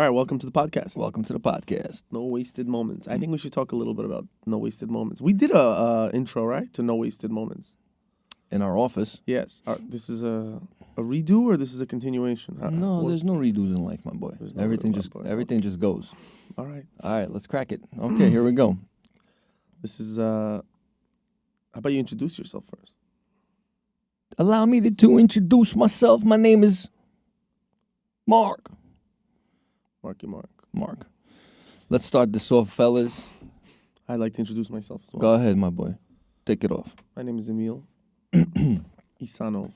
right, welcome to the podcast. Welcome to the podcast. No wasted moments. I think we should talk a little bit about no wasted moments. We did a intro, right, to no wasted moments. In our office. Yes. This is a redo or this is a continuation? No, there's no redos in life, my boy. No Everything redo, just goes. All right. All right, let's crack it. Okay, here we go. This is how about you introduce yourself first? Allow me to introduce myself. My name is Mark. Mark. Let's start this off, fellas. I'd like to introduce myself as well. Go ahead, my boy. Take it off. My name is Emil. Isanov.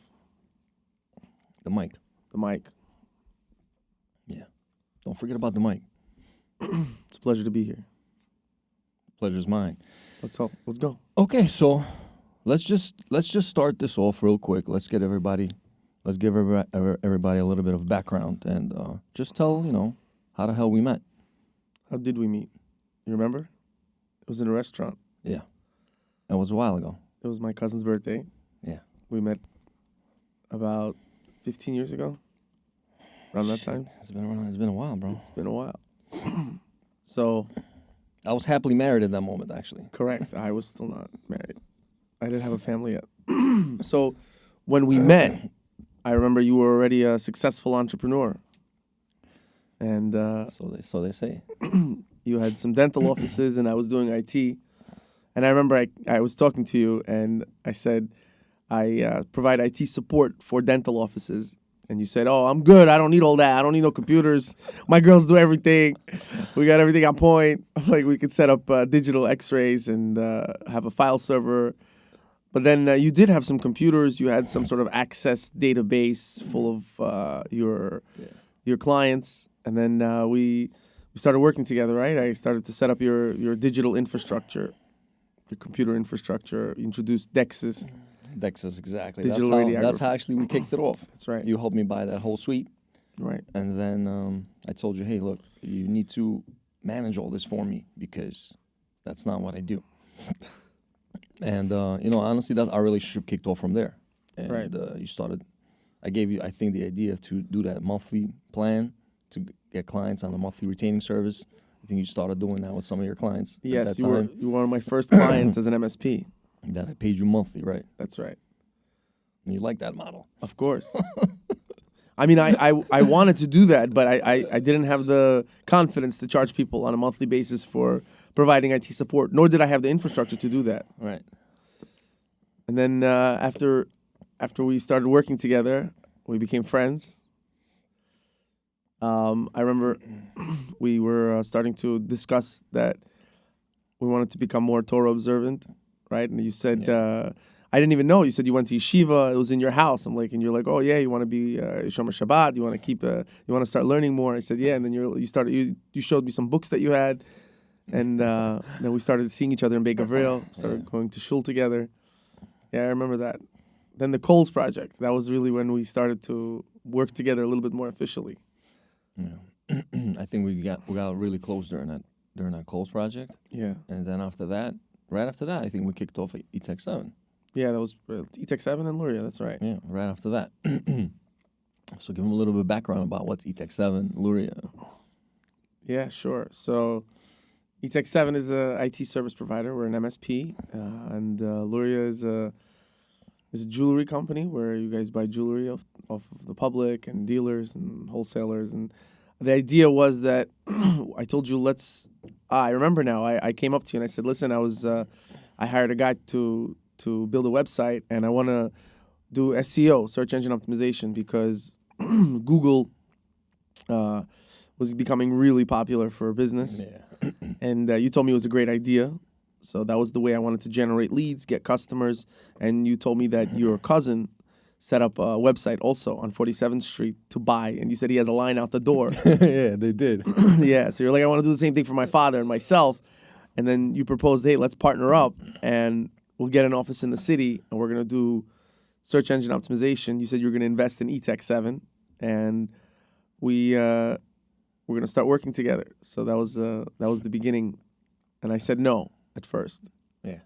The mic. The mic. Yeah. Don't forget about the mic. It's a pleasure to be here. Pleasure's mine. Let's go. Okay, so let's just start this off real quick. Let's give everybody a little bit of background and just tell, how the hell we met. How did we meet? You remember? It was in a restaurant. Yeah. That was a while ago. It was my cousin's birthday. Yeah. We met about 15 years ago. Around that time. It's been a while, bro. It's been a while. So I was happily married at that moment, actually. Correct. I was still not married. I didn't have a family yet. So when we met, I remember you were already a successful entrepreneur. And so they say. You had some dental offices and I was doing IT. And I remember I was talking to you and I said, I provide IT support for dental offices. And you said, oh, I'm good. I don't need all that. I don't need no computers. My girls do everything. We got everything on point. Like we could set up digital x-rays and have a file server. But then you did have some computers. You had some sort of access database full of your clients. And then we started working together, right? I started to set up your digital infrastructure, your computer infrastructure. You introduced DEXIS. DEXIS, exactly. That's how actually we kicked it off. That's right. You helped me buy that whole suite. Right. And then I told you, hey, look, you need to manage all this for me because that's not what I do. And, honestly, that our relationship kicked off from there. And right. You started, I gave you, I think, the idea to do that monthly plan to get clients on a monthly retaining service. I think you started doing that with some of your clients. Yes, you were one of my first clients as an MSP. That I paid you monthly, right? That's right. And you like that model. Of course. I mean, I wanted to do that, but I didn't have the confidence to charge people on a monthly basis for providing IT support, nor did I have the infrastructure to do that. Right. And then after we started working together, we became friends. I remember we were starting to discuss that we wanted to become more Torah observant, right? And you said, I didn't even know. You said you went to yeshiva. It was in your house. I'm like, and you're like, oh yeah, you want to be Shomer Shabbat. You want to you want to start learning more. I said, yeah. And then you showed me some books that you had, and then we started seeing each other in Beit Gavril. Started going to shul together. Yeah, I remember that. Then the Coles project. That was really when we started to work together a little bit more officially. Yeah. I think we got really close during that Coles project. Yeah. And then right after that, I think we kicked off E-Tech 7. Yeah, that was E-Tech 7 and Luria, that's right. Yeah, right after that. So give them a little bit of background about what's E-Tech 7, Luria. Yeah, sure. So E-Tech 7 is a IT service provider. We're an MSP. And Luria is a jewelry company where you guys buy jewelry off of the public and dealers and wholesalers. And the idea was that I told you, I remember now, I came up to you and I said, listen, I hired a guy to build a website and I want to do SEO, search engine optimization, because Google was becoming really popular for business. Yeah. And you told me it was a great idea. So that was the way I wanted to generate leads, get customers. And you told me that your cousin set up a website also on 47th Street to buy. And you said he has a line out the door. Yeah, they did. Yeah, so you're like, I want to do the same thing for my father and myself. And then you proposed, hey, let's partner up and we'll get an office in the city and we're going to do search engine optimization. You said you're going to invest in E-Tech 7 and we're going to start working together. So that was the beginning. And I said no at first. Yeah.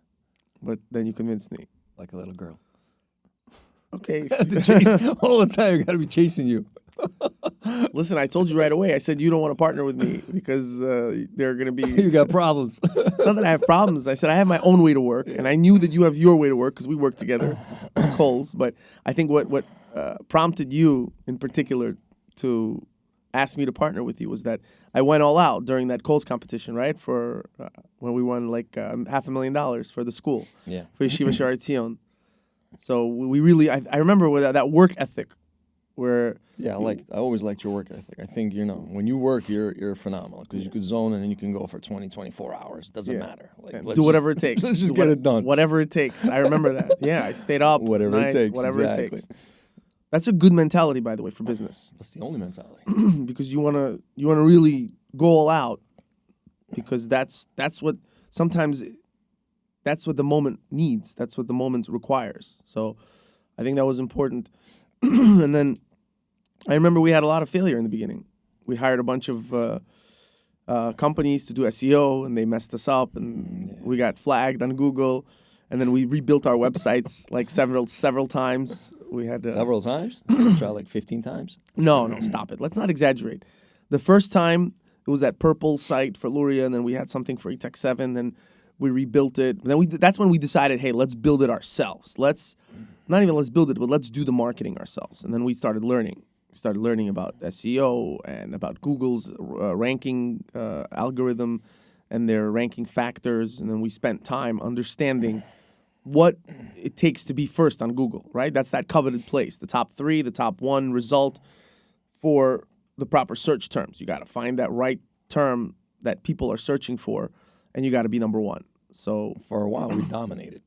But then you convinced me. Like a little girl. Okay. The chase all the time. You got to be chasing you. Listen, I told you right away. I said you don't want to partner with me because they're going to be. You got problems. It's not that I have problems. I said I have my own way to work, and I knew that you have your way to work because we work together, Coles. But I think what prompted you in particular to ask me to partner with you was that I went all out during that Coles competition, right? For when we won like $500,000 for the school, Yeah. for Yeshiva Shari Tzion. So we really, I remember with that work ethic, where Yeah, I always liked your work ethic. I think, when you work, you're phenomenal because you could zone and then you can go for 20, 24 hours. Doesn't matter. do whatever it takes. Let's just get it done. Whatever it takes. I remember that. Yeah, I stayed up Whatever nights, it takes. whatever exactly. it takes. That's a good mentality, by the way, for business. That's the only mentality. Because you wanna really go all out, because that's what sometimes that's what the moment needs. That's what the moment requires. So I think that was important. And then I remember we had a lot of failure in the beginning. We hired a bunch of companies to do SEO, and they messed us up, and we got flagged on Google. And then we rebuilt our websites like several times. We had Several times? Try like 15 times? No, stop it. Let's not exaggerate. The first time it was that purple site for Luria, and then we had something for eTech 7. Then we rebuilt it. Then that's when we decided, hey, let's build it ourselves. Let's build it, but let's do the marketing ourselves. And then we started learning. We started learning about SEO and about Google's ranking algorithm and their ranking factors. And then we spent time understanding what it takes to be first on Google, right? That's that coveted place, the top 3, the top 1 result for the proper search terms. You got to find that right term that people are searching for, and you got to be number 1. So for a while, we dominated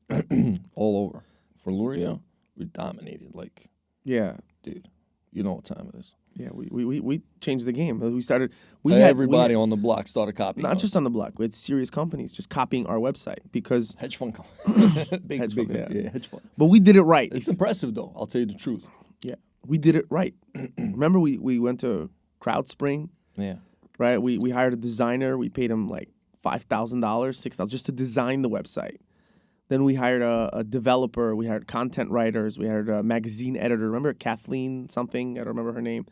all over. For Luria, we dominated. Yeah, dude, you know what time it is. Yeah, we changed the game. We started. Everybody on the block started copying. Not us. just on the block. We had serious companies just copying our website because hedge fund. Big, hedge fund. But we did it right. It's impressive, though. I'll tell you the truth. Yeah, we did it right. Remember, we went to CrowdSpring. Yeah. Right. We hired a designer. We paid him like $5,000, $6,000 just to design the website. Then we hired a developer. We hired content writers. We hired a magazine editor. Remember Kathleen something? I don't remember her name.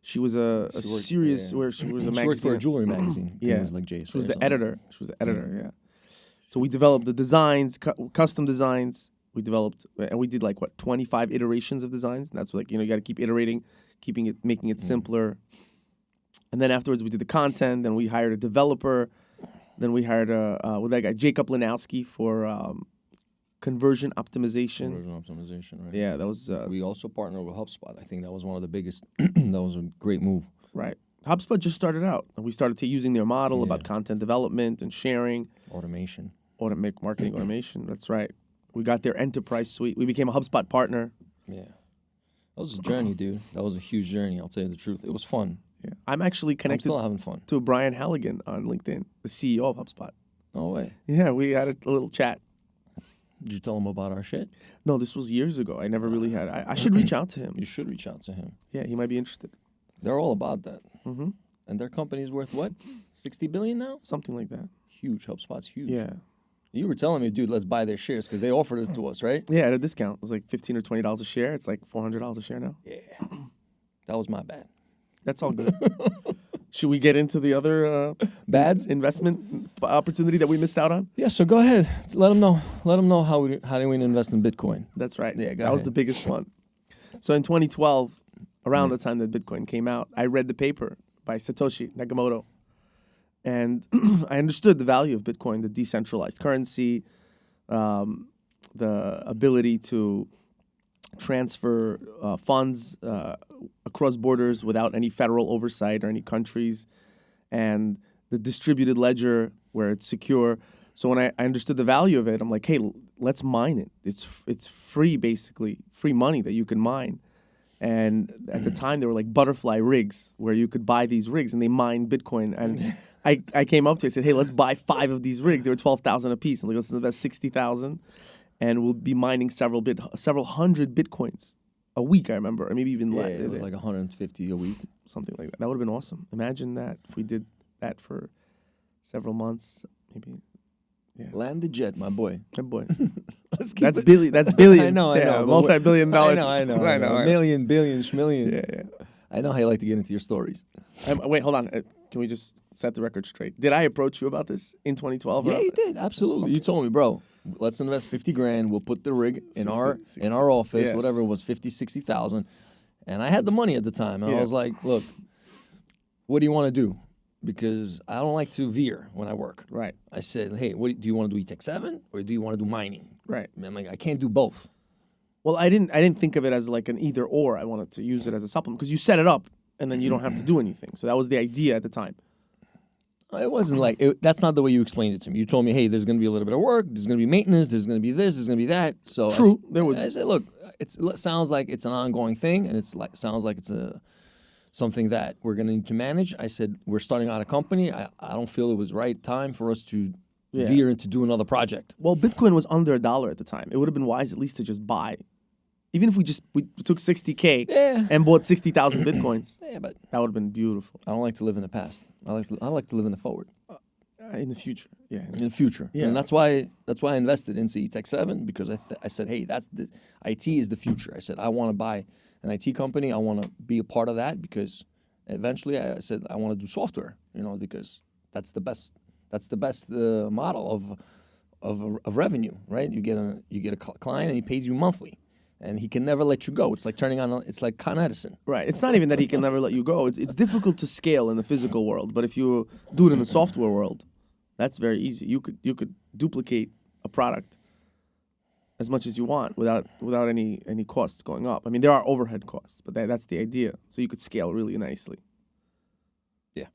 She was she was a magazine. She worked for a jewelry magazine. Yeah. It was like Jason. She was the editor. Yeah. So we developed the designs, custom designs. We developed, and we did 25 iterations of designs. And that's you got to keep iterating, making it simpler. And then afterwards we did the content. Then we hired a developer. Then we hired that guy Jacob Linowski for conversion optimization. Right? Yeah, that was. We also partnered with HubSpot. I think that was one of the biggest. That was a great move. Right. HubSpot just started out, and we started using their model about content development and sharing, automation, marketing automation. That's right. We got their enterprise suite. We became a HubSpot partner. Yeah, that was a journey, dude. That was a huge journey. I'll tell you the truth. It was fun. Yeah. I'm actually connected. I'm still having fun. To Brian Halligan on LinkedIn, the CEO of HubSpot. No way. Yeah, we had a little chat. Did you tell him about our shit? No, this was years ago. I never really had. I should reach out to him. You should reach out to him. Yeah, he might be interested. They're all about that. Mm-hmm. And their company's worth what? $60 billion now? Something like that. Huge. HubSpot's huge. Yeah. You were telling me, dude, let's buy their shares because they offered it to us, right? Yeah, at a discount. It was like $15 or $20 a share. It's like $400 a share now. Yeah. That was my bad. That's all good. Should we get into the other bads investment opportunity that we missed out on? Yeah, so go ahead. Let them know. Let them know how do we invest in Bitcoin. That's right. Yeah, that was the biggest one. So in 2012, around the time that Bitcoin came out, I read the paper by Satoshi Nakamoto. And I understood the value of Bitcoin, the decentralized currency, the ability to transfer funds across borders without any federal oversight or any countries, and the distributed ledger where it's secure. So when I understood the value of it, I'm like, hey, let's mine it. It's free, basically, free money that you can mine. And at the time, there were like butterfly rigs where you could buy these rigs and they mined Bitcoin. And I came up to it, I said, hey, let's buy 5 of these rigs. They were $12,000 a piece. I'm like, let's invest $60,000 and we'll be mining several hundred Bitcoins a week, I remember, or maybe even less. Yeah, it was like 150 a week. Something like that. That would have been awesome. Imagine that if we did that for several months, maybe. Yeah. Land the jet, my boy. My boy. Let's keep That's it. That's billions. I know. Yeah, but multi-billion dollar. I know. I know. Million, billion, schmillion. Yeah. I know how you like to get into your stories. Wait, hold on. Can we just set the record straight? Did I approach you about this in 2012? Yeah, you did. Absolutely. You told me, bro, let's invest 50 grand. We'll put the rig in our office, Yes. whatever it was, 50, 60,000. And I had the money at the time. And I was like, look, what do you want to do? Because I don't like to veer when I work. Right. I said, hey, do you want to do E-Tech 7 or do you want to do mining? Right. And I'm like, I can't do both. Well, I didn't think of it as like an either or. I wanted to use it as a supplement because you set it up and then you don't have to do anything. So that was the idea at the time. It wasn't like that's not the way you explained it to me. You told me, hey, there's going to be a little bit of work, there's going to be maintenance, there's going to be this, there's going to be that. So True, I said, look, it sounds like it's an ongoing thing, and sounds like it's something that we're going to need to manage. I said, we're starting out a company. I don't feel it was right time for us to veer into do another project. Well, Bitcoin was under $1 at the time. It would have been wise at least to just buy. Even if we took 60K and bought 60,000 Bitcoins, but that would have been beautiful. I don't like to live in the past. I like to live in the forward. In the future, yeah. In the future, and that's why I invested into E-Tech 7 because I said, hey, the IT is the future. I said I want to buy an IT company. I want to be a part of that because eventually I said I want to do software. Because that's the best model of revenue, right? You get a client and he pays you monthly. And he can never let you go. It's like it's like Con Edison. Right. It's not even that he can never let you go. It's difficult to scale in the physical world, but if you do it in the software world, that's very easy. You could duplicate a product as much as you want without any costs going up. I mean, there are overhead costs, but that's the idea. So you could scale really nicely. Yeah.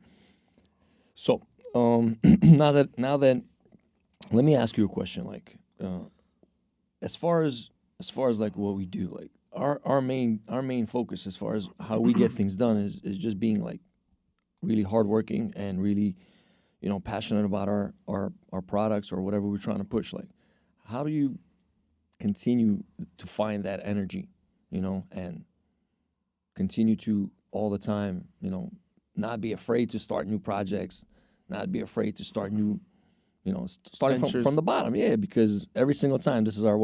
So now that, let me ask you a question. Like, as far as like what we do, like our main focus as far as how we get things done is just being like really hardworking and really, passionate about our products or whatever we're trying to push. Like, how do you continue to find that energy, and continue to all the time, not be afraid to start new projects, not be afraid to start new, starting from the bottom. Yeah, because every single time, this is our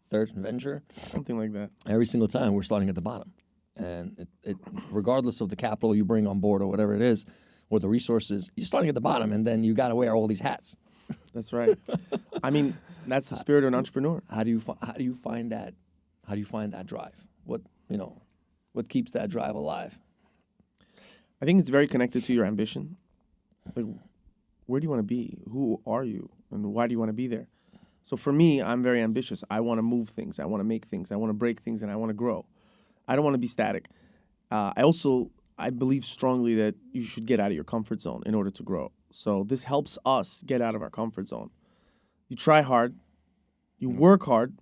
third venture, something like that. Every single time we're starting at the bottom, and it regardless of the capital you bring on board or whatever it is, or the resources, you're starting at the bottom, and then you got to wear all these hats. That's right. I mean, that's the spirit of an entrepreneur. How do you find that? How do you find that drive? What keeps that drive alive? I think it's very connected to your ambition. Like, where do you want to be? Who are you? And why do you want to be there? So for me, I'm very ambitious. I want to move things. I want to make things. I want to break things, and I want to grow. I don't want to be static. I believe strongly that you should get out of your comfort zone in order to grow. So this helps us get out of our comfort zone. You try hard, you work hard,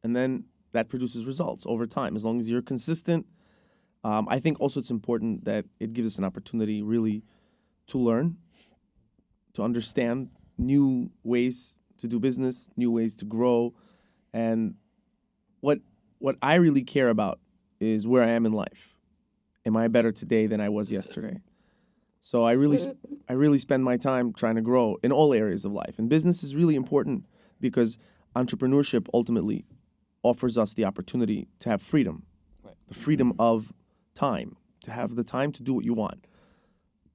and then that produces results over time. As long as you're consistent, I think also it's important that it gives us an opportunity really to learn, to understand new ways to do business, new ways to grow. And what I really care about is where I am in life. Am I better today than I was yesterday? So I really spend my time trying to grow in all areas of life. And business is really important because entrepreneurship ultimately offers us the opportunity to have freedom, the freedom of time, to have the time to do what you want.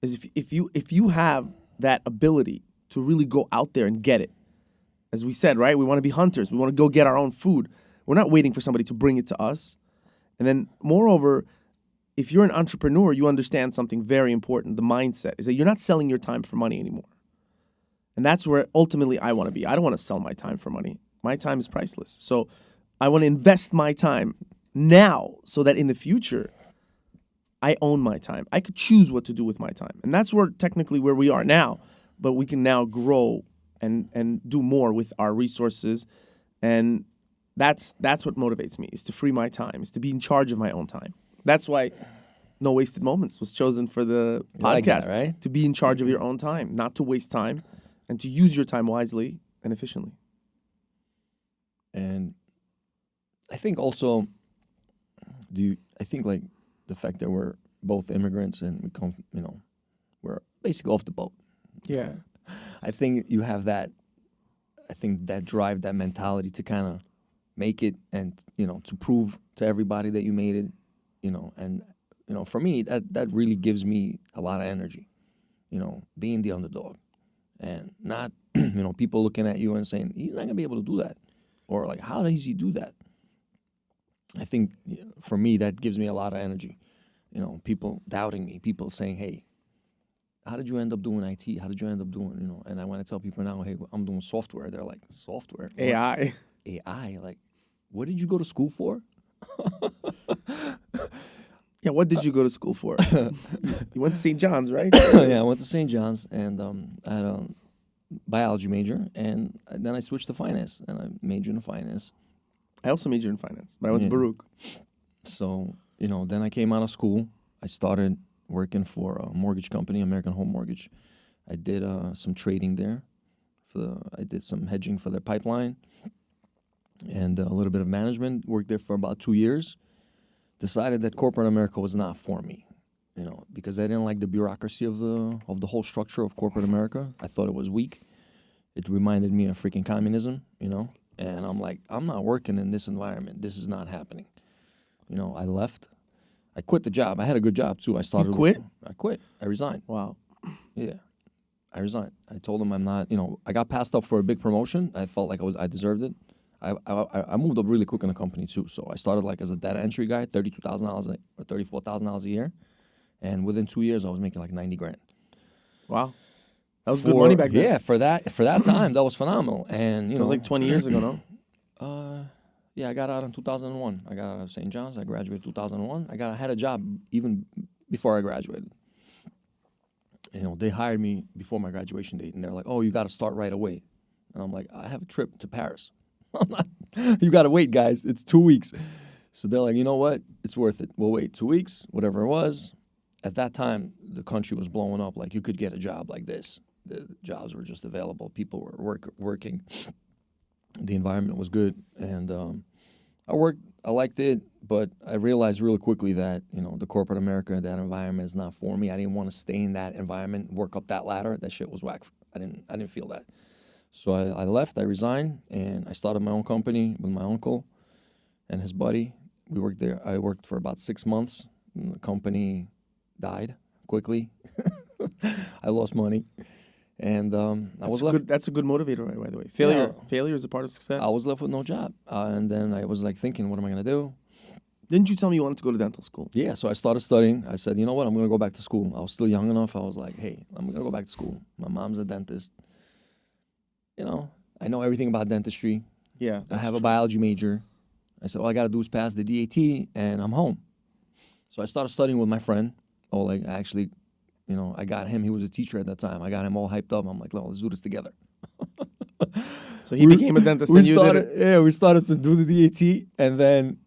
Is if you have that ability to really go out there and get it, as we said, right? We want to be hunters. We want to go get our own food. We're not waiting for somebody to bring it to us. And then, moreover, if you're an entrepreneur, you understand something very important. The mindset is that you're not selling your time for money anymore. And that's where ultimately I want to be. I don't want to sell my time for money. My time is priceless. So I want to invest my time now so that in the future, I own my time. I could choose what to do with my time. And that's technically where we are now. But we can now grow and do more with our resources. And that's what motivates me, is to free my time, is to be in charge of my own time. That's why No Wasted Moments was chosen for the podcast, like that, right? To be in charge of your own time, not to waste time, and to use your time wisely and efficiently. And I think also, I think like the fact that we're both immigrants and we come, we're basically off the boat. Yeah. I think you have that I think that drive, that mentality to kind of make it and, to prove to everybody that you made it, and, for me, that really gives me a lot of energy, being the underdog and not, people looking at you and saying, he's not going to be able to do that. Or like, how does he do that? I think for me, that gives me a lot of energy. People doubting me, people saying, hey, how did you end up doing IT? How did you end up doing, and I want to tell people now, hey, I'm doing software. They're like, software? What? AI. AI? Like, what did you go to school for? Yeah, what did you go to school for? You went to St. John's, right? Yeah, I went to St. John's, and I had a biology major, and then I switched to finance, and I majored in finance. I also majored in finance, but I went to Yeah. Baruch. So, then I came out of school. I started working for a mortgage company, American Home Mortgage. I did some trading there. I did some hedging for their pipeline and a little bit of management. Worked there for about 2 years. Decided that corporate America was not for me, because I didn't like the bureaucracy of the whole structure of corporate America. I thought it was weak. It reminded me of freaking communism, And I'm like, I'm not working in this environment. This is not happening. I left. I quit the job. I had a good job too. I started. You quit? I quit. I resigned. Wow. Yeah, I resigned. I told them I'm not. I got passed up for a big promotion. I felt like I deserved it. I moved up really quick in the company too. So I started like as a data entry guy, $32,000 or $34,000 a year, and within 2 years I was making like $90,000. Wow. That was good money back then. Yeah, for that time that was phenomenal. And It was like 20 years ago, no? Yeah, I got out in 2001. I got out of St. John's. I graduated 2001. I had a job even before I graduated. They hired me before my graduation date, and they're like, "Oh, you got to start right away." And I'm like, "I have a trip to Paris." I'm not. You got to wait, guys. It's 2 weeks. So they're like, "You know what? It's worth it. We'll wait 2 weeks, whatever it was." At that time, the country was blowing up. Like you could get a job like this. The jobs were just available. People were working. The environment was good, and I worked. I liked it, but I realized really quickly that the corporate America, that environment is not for me. I didn't want to stay in that environment, work up that ladder. That shit was whack. I didn't feel that. So I left. I resigned, and I started my own company with my uncle and his buddy. We worked there. I worked for about 6 months. And the company died quickly. I lost money. And I was left. That's a good motivator, right, by the way. Failure is a part of success. I was left with no job, and then I was like thinking, what am I gonna do? Didn't you tell me you wanted to go to dental school? Yeah, so I started studying. I said, you know what, I'm gonna go back to school. I was still young enough. I was like, hey, I'm gonna go back to school. My mom's a dentist. I know everything about dentistry. Yeah, I have a biology major. I said, all I gotta do is pass the DAT, and I'm home. So I started studying with my friend. Oleg. I got him. He was a teacher at that time. I got him all hyped up. I'm like, well, let's do this together. So he became a dentist and you did it? Yeah, we started to do the DAT. And then,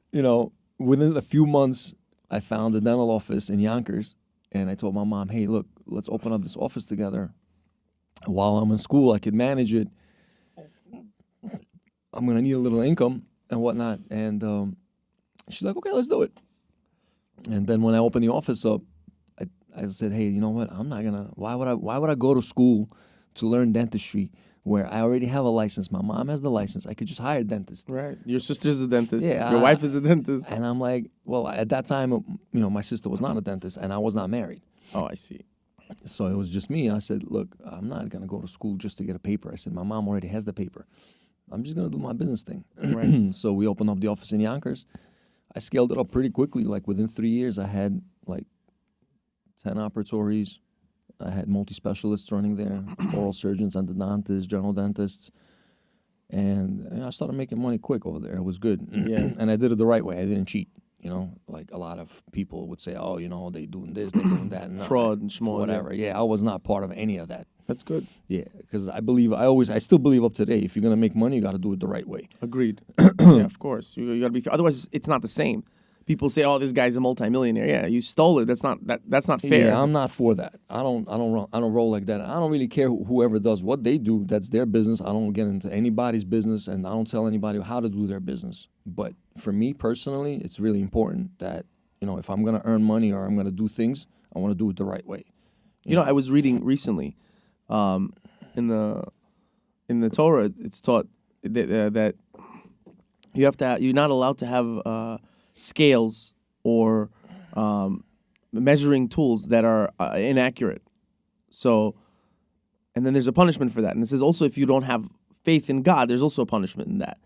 within a few months, I found a dental office in Yonkers. And I told my mom, hey, look, let's open up this office together. While I'm in school, I could manage it. I'm going to need a little income and whatnot. And she's like, okay, let's do it. And then when I opened the office up, I said, hey, you know what? I'm not gonna. Why would I go to school to learn dentistry where I already have a license? My mom has the license. I could just hire a dentist. Right. Your sister's a dentist. Yeah. Your wife is a dentist. And I'm like, well, at that time, my sister was not a dentist, and I was not married. Oh, I see. So it was just me. And I said, look, I'm not gonna go to school just to get a paper. I said, my mom already has the paper. I'm just gonna do my business thing. Right. So we opened up the office in Yonkers. I scaled it up pretty quickly. Like within 3 years, I had like 10 operatories. I had multi-specialists running there, oral surgeons, endodontists, general dentists. And I started making money quick over there. It was good. Yeah. And I did it the right way. I didn't cheat. Like a lot of people would say, oh, they doing this, they doing that. No, Fraud and schmo. whatever. Yeah, I was not part of any of that. That's good. Yeah, because I still believe up today, if you're going to make money, you got to do it the right way. Agreed. Yeah, of course. You got to be. Otherwise, it's not the same. People say, "Oh, this guy's a multimillionaire." Yeah, you stole it. That's not fair. Yeah, I'm not for that. I don't roll like that. I don't really care whoever does what they do. That's their business. I don't get into anybody's business, and I don't tell anybody how to do their business. But for me personally, it's really important that if I'm gonna earn money or I'm gonna do things, I want to do it the right way. I was reading recently, in the in the Torah, it's taught that you're not allowed to have scales or measuring tools that are inaccurate. So, and then there's a punishment for that. And it says also if you don't have faith in God, there's also a punishment in that.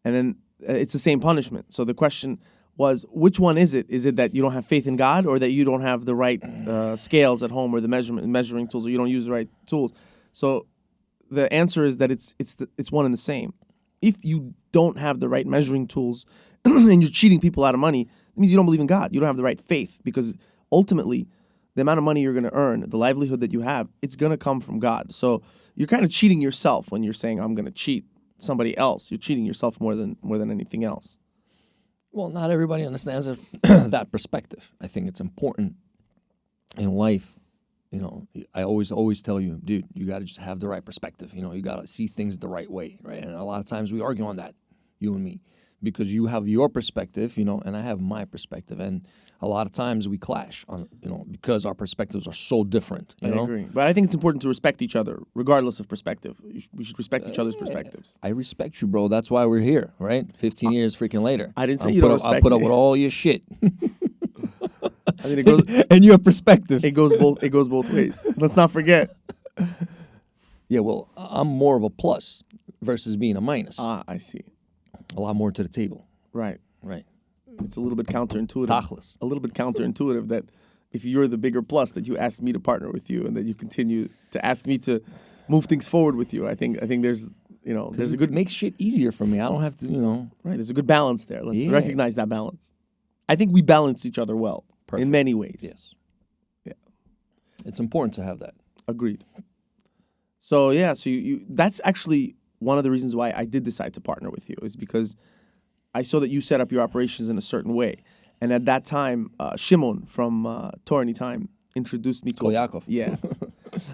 And then it's the same punishment. So the question was, which one is it? Is it that you don't have faith in God, or that you don't have the right scales at home, or the measuring tools, or you don't use the right tools? So the answer is that it's one and the same. If you don't have the right measuring tools and you're cheating people out of money, it means you don't believe in God. You don't have the right faith, because ultimately the amount of money you're going to earn, the livelihood that you have, it's going to come from God. So you're kind of cheating yourself when you're saying, I'm going to cheat somebody else. You're cheating yourself more than anything else. Well, not everybody understands that perspective. I think it's important in life. You know, I always tell you, dude, you got to just have the right perspective. You know, you got to see things the right way, right? And a lot of times we argue on that, you and me, because you have your perspective, you know, and I have my perspective. And a lot of times we clash on, you know, because our perspectives are so different. You know? I agree. But I think it's important to respect each other, regardless of perspective. We should respect each other's perspectives. I respect you, bro. That's why we're here, right? 15 years freaking later. I didn't say you don't respect I'll put up me. with all your shit. I mean, it goes and your perspective. It goes both ways. Let's not forget. Yeah, well, I'm more of a plus versus being a minus. I see. A lot more to the table. Right. Right. It's a little bit counterintuitive. Tachlis. A little bit counterintuitive that if you're the bigger plus, that you ask me to partner with you, and that you continue to ask me to move things forward with you. I think there's, you know, there's a good makes shit easier for me. I don't have to, you know. Right. There's a good balance there. Let's recognize that balance. I think we balance each other well. Perfect. In many ways. Yes. Yeah. It's important to have that. Agreed. So yeah, so you that's actually one of the reasons why I did decide to partner with you, is because I saw that you set up your operations in a certain way. And at that time, Shimon from Torah Anytime introduced me to Kolyakov. Yeah.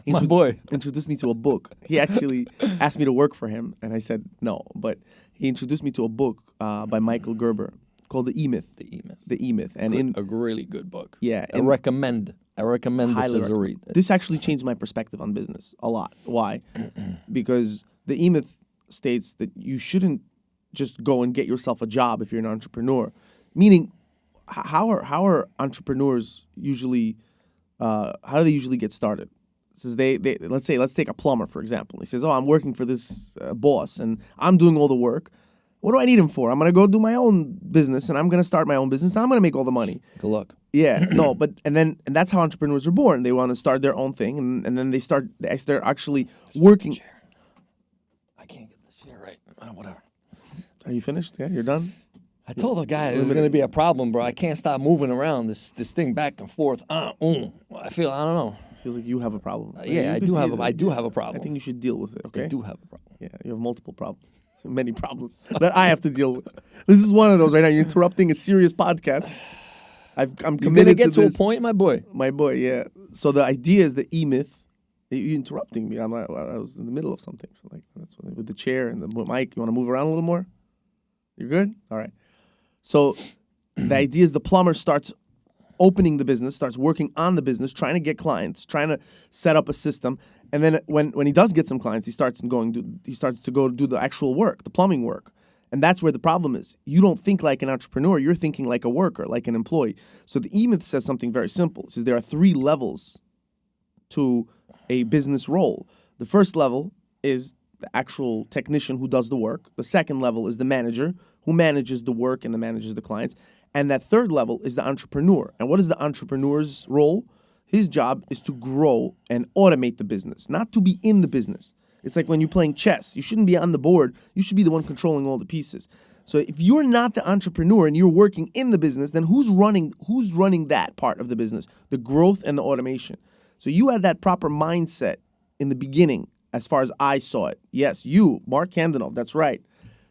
My boy. Introduced me to a book. He actually asked me to work for him, and I said no. But he introduced me to a book by Michael Gerber called The E-Myth. The E-Myth. And a really good book. Yeah. I recommend this as a read. This actually changed my perspective on business a lot. Why? Because the E-Myth states that you shouldn't just go and get yourself a job if you're an entrepreneur. Meaning, how are entrepreneurs usually, how do they usually get started? It says let's take a plumber, for example. He says, I'm working for this boss, and I'm doing all the work. What do I need him for? I'm going to go do my own business, and I'm going to start my own business, and I'm going to make all the money. Good luck. Yeah, no, and that's how entrepreneurs are born. They want to start their own thing, and then they're actually working. I can't get the chair right. Whatever. Are you finished? Yeah, you're done? I told the guy this is going to be a problem, bro. I can't stop moving around this thing back and forth. I don't know. It feels like you have a problem. Yeah, I do have a problem. I think you should deal with it, okay? I do have a problem. Yeah, you have multiple problems. Many problems that I have to deal with. This is one of those right now. You're interrupting a serious podcast. I'm committed You're gonna get to this. A point, my boy. My boy, yeah. So the idea is the E-Myth. You're interrupting me. I was in the middle of something. So like that's what, with the chair and the mic. You want to move around a little more? You're good? All right. So the idea is the plumber starts opening the business, starts working on the business, trying to get clients, trying to set up a system. And then when he does get some clients, he starts to go do the actual work, the plumbing work. And that's where the problem is. You don't think like an entrepreneur. You're thinking like a worker, like an employee. So the E-Myth says something very simple. It says there are 3 levels to a business role. The first level is the actual technician who does the work. The second level is the manager who manages the work and manages the clients. And that third level is the entrepreneur. And what is the entrepreneur's role? His job is to grow and automate the business, not to be in the business. It's like when you're playing chess. You shouldn't be on the board. You should be the one controlling all the pieces. So if you're not the entrepreneur and you're working in the business, then who's running that part of the business, the growth and the automation? So you had that proper mindset in the beginning as far as I saw it. Yes, you, Mark Kandanov, that's right.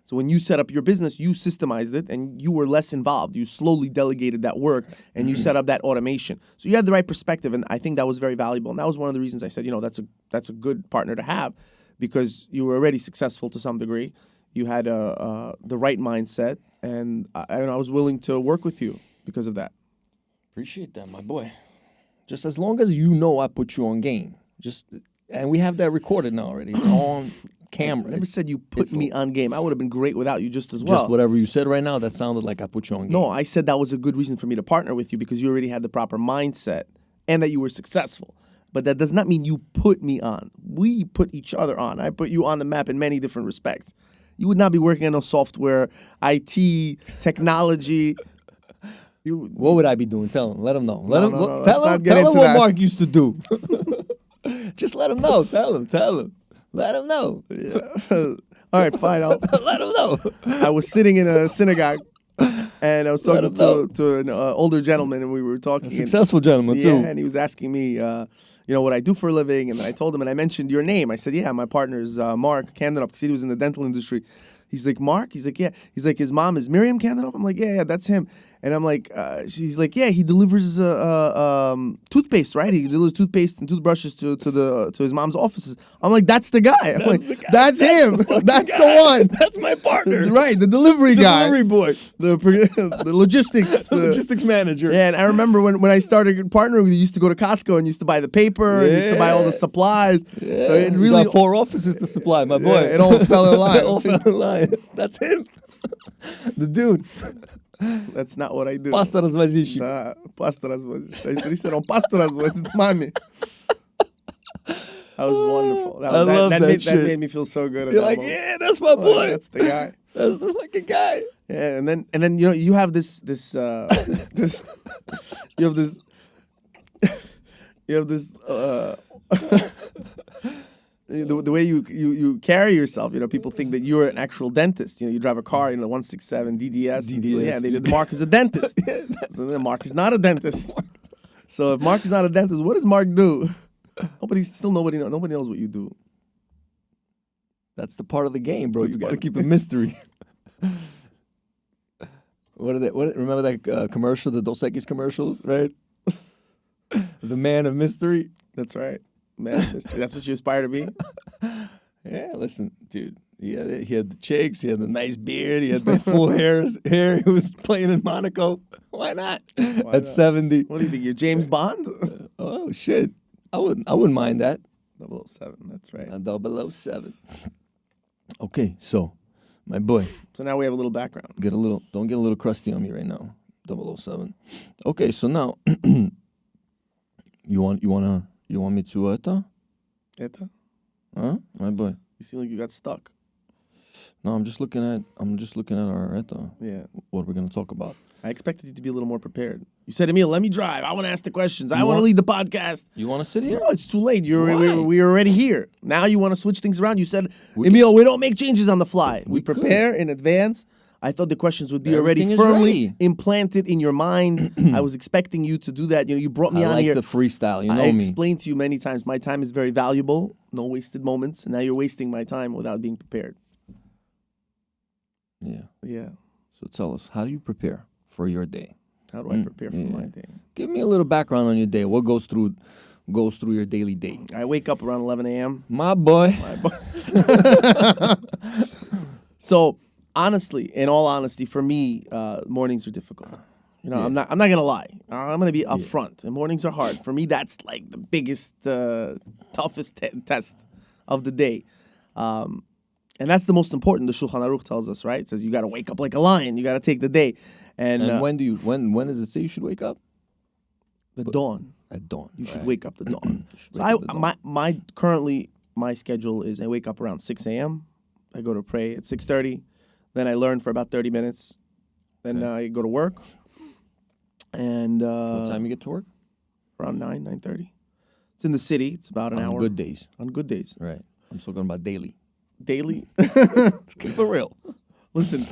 So when you set up your business, you systemized it and you were less involved. You slowly delegated that work and you set up that automation. So you had the right perspective, and I think that was very valuable. And that was one of the reasons I said, that's a good partner to have, because you were already successful to some degree. You had the right mindset, and I was willing to work with you because of that. Appreciate that, my boy. Just as long as you know I put you on game. And we have that recorded now already. It's on camera. I never said you put it's me on game. I would have been great without you just as well. Just whatever you said right now, that sounded like I put you on game. No, I said that was a good reason for me to partner with you because you already had the proper mindset and that you were successful. But that does not mean you put me on. We put each other on. I put you on the map in many different respects. You would not be working on no software, IT, technology. What would I be doing? Tell him. Let him know. Let him. no, Tell let's him. not get Tell him into what that. Mark used to do. Just let him know. Tell him. Tell him. Let him know. Yeah. All right, fine. Let him know. I was sitting in a synagogue, and I was Let talking him to an older gentleman, and we were talking. A successful gentleman Yeah, too. and he was asking me, what I do for a living, and then I told him, and I mentioned your name. I said, yeah, my partner's Mark Kandanoff, because he was in the dental industry. He's like, Mark? He's like, yeah. He's like, his mom is Miriam Kandanoff? I'm like, yeah, that's him. And I'm like, she's like, yeah, he delivers toothpaste, right? He delivers toothpaste and toothbrushes to his mom's offices. I'm like, that's the guy. I'm like, that's him. That's the one. That's my partner. Right, the delivery guy. Delivery boy. The logistics. Logistics manager. Yeah, and I remember when I started partnering with you, used to go to Costco and used to buy the paper and used to buy all the supplies. Yeah. So it You really got 4 offices to supply, my boy. it all fell in line. It all fell in line. That's him. The dude. That's not what I do. Pasta razvazishi. Nah, pasta razvazishi. He said on pasta razvazishi, mommy. That was wonderful. I love that shit. That made me feel so good. At You're that like, moment. yeah, that's my boy. Like, that's the guy. That's the fucking guy. Yeah, and then you have this the way you carry yourself, people think that you're an actual dentist. You drive a car, 167 DDS. Yeah, Mark is a dentist. So then Mark is not a dentist. So if Mark is not a dentist, what does Mark do? Nobody knows what you do. That's the part of the game, bro. You got to keep a mystery. Remember that commercial, the Dos Equis commercials, right? The man of mystery. That's right. Man of mystery. That's what you aspire to be? Yeah, listen, dude. He had the chicks. He had the nice beard. He had the full hair. He was playing in Monaco. Why not? At 70. What do you think? You're James Bond? Oh shit! I wouldn't mind that. 007. That's right. 007. Okay, so my boy. So now we have a little background. Don't get a little crusty on me right now. 007. Okay, so now you want me to Eta? Eta? Huh? My boy. You seem like you got stuck. No, I'm just looking at our Eta. Yeah. What we're gonna talk about. I expected you to be a little more prepared. You said, Emil, let me drive. I want to ask the questions. I want to lead the podcast. You want to sit here? No, it's too late. Why? We're already here. Now you want to switch things around. You said, We Emil, we don't make changes on the fly. We could. prepare in advance. I thought the questions would be Everything already is firmly ready. implanted in your mind. I was expecting you to do that. You brought me I on like here. the freestyle. You know I me. explained to you many times, my time is very valuable. No wasted moments. And now you're wasting my time without being prepared. Yeah. Yeah. So tell us, how do you prepare for your day? How do I prepare for my day? Give me a little background on your day. What goes through your daily day? I wake up around 11 a.m. My boy. So honestly, in all honesty, for me, mornings are difficult. I'm not gonna lie. I'm gonna be upfront. And mornings are hard for me. That's like the biggest, toughest test of the day. And that's the most important. The Shulchan Aruch tells us, right? It says you got to wake up like a lion. You got to take the day. And when does it say you should wake up? The dawn. At dawn. You should wake up the dawn. Wake up at dawn. Currently my schedule is I wake up around 6 a.m. I go to pray at 6:30. Then I learn for about 30 minutes. Then I go to work. And What time you get to work? Around 9:30. It's in the city. It's about an hour. On good days. On good days. Right. I'm talking about daily. Daily. Keep it real. Listen,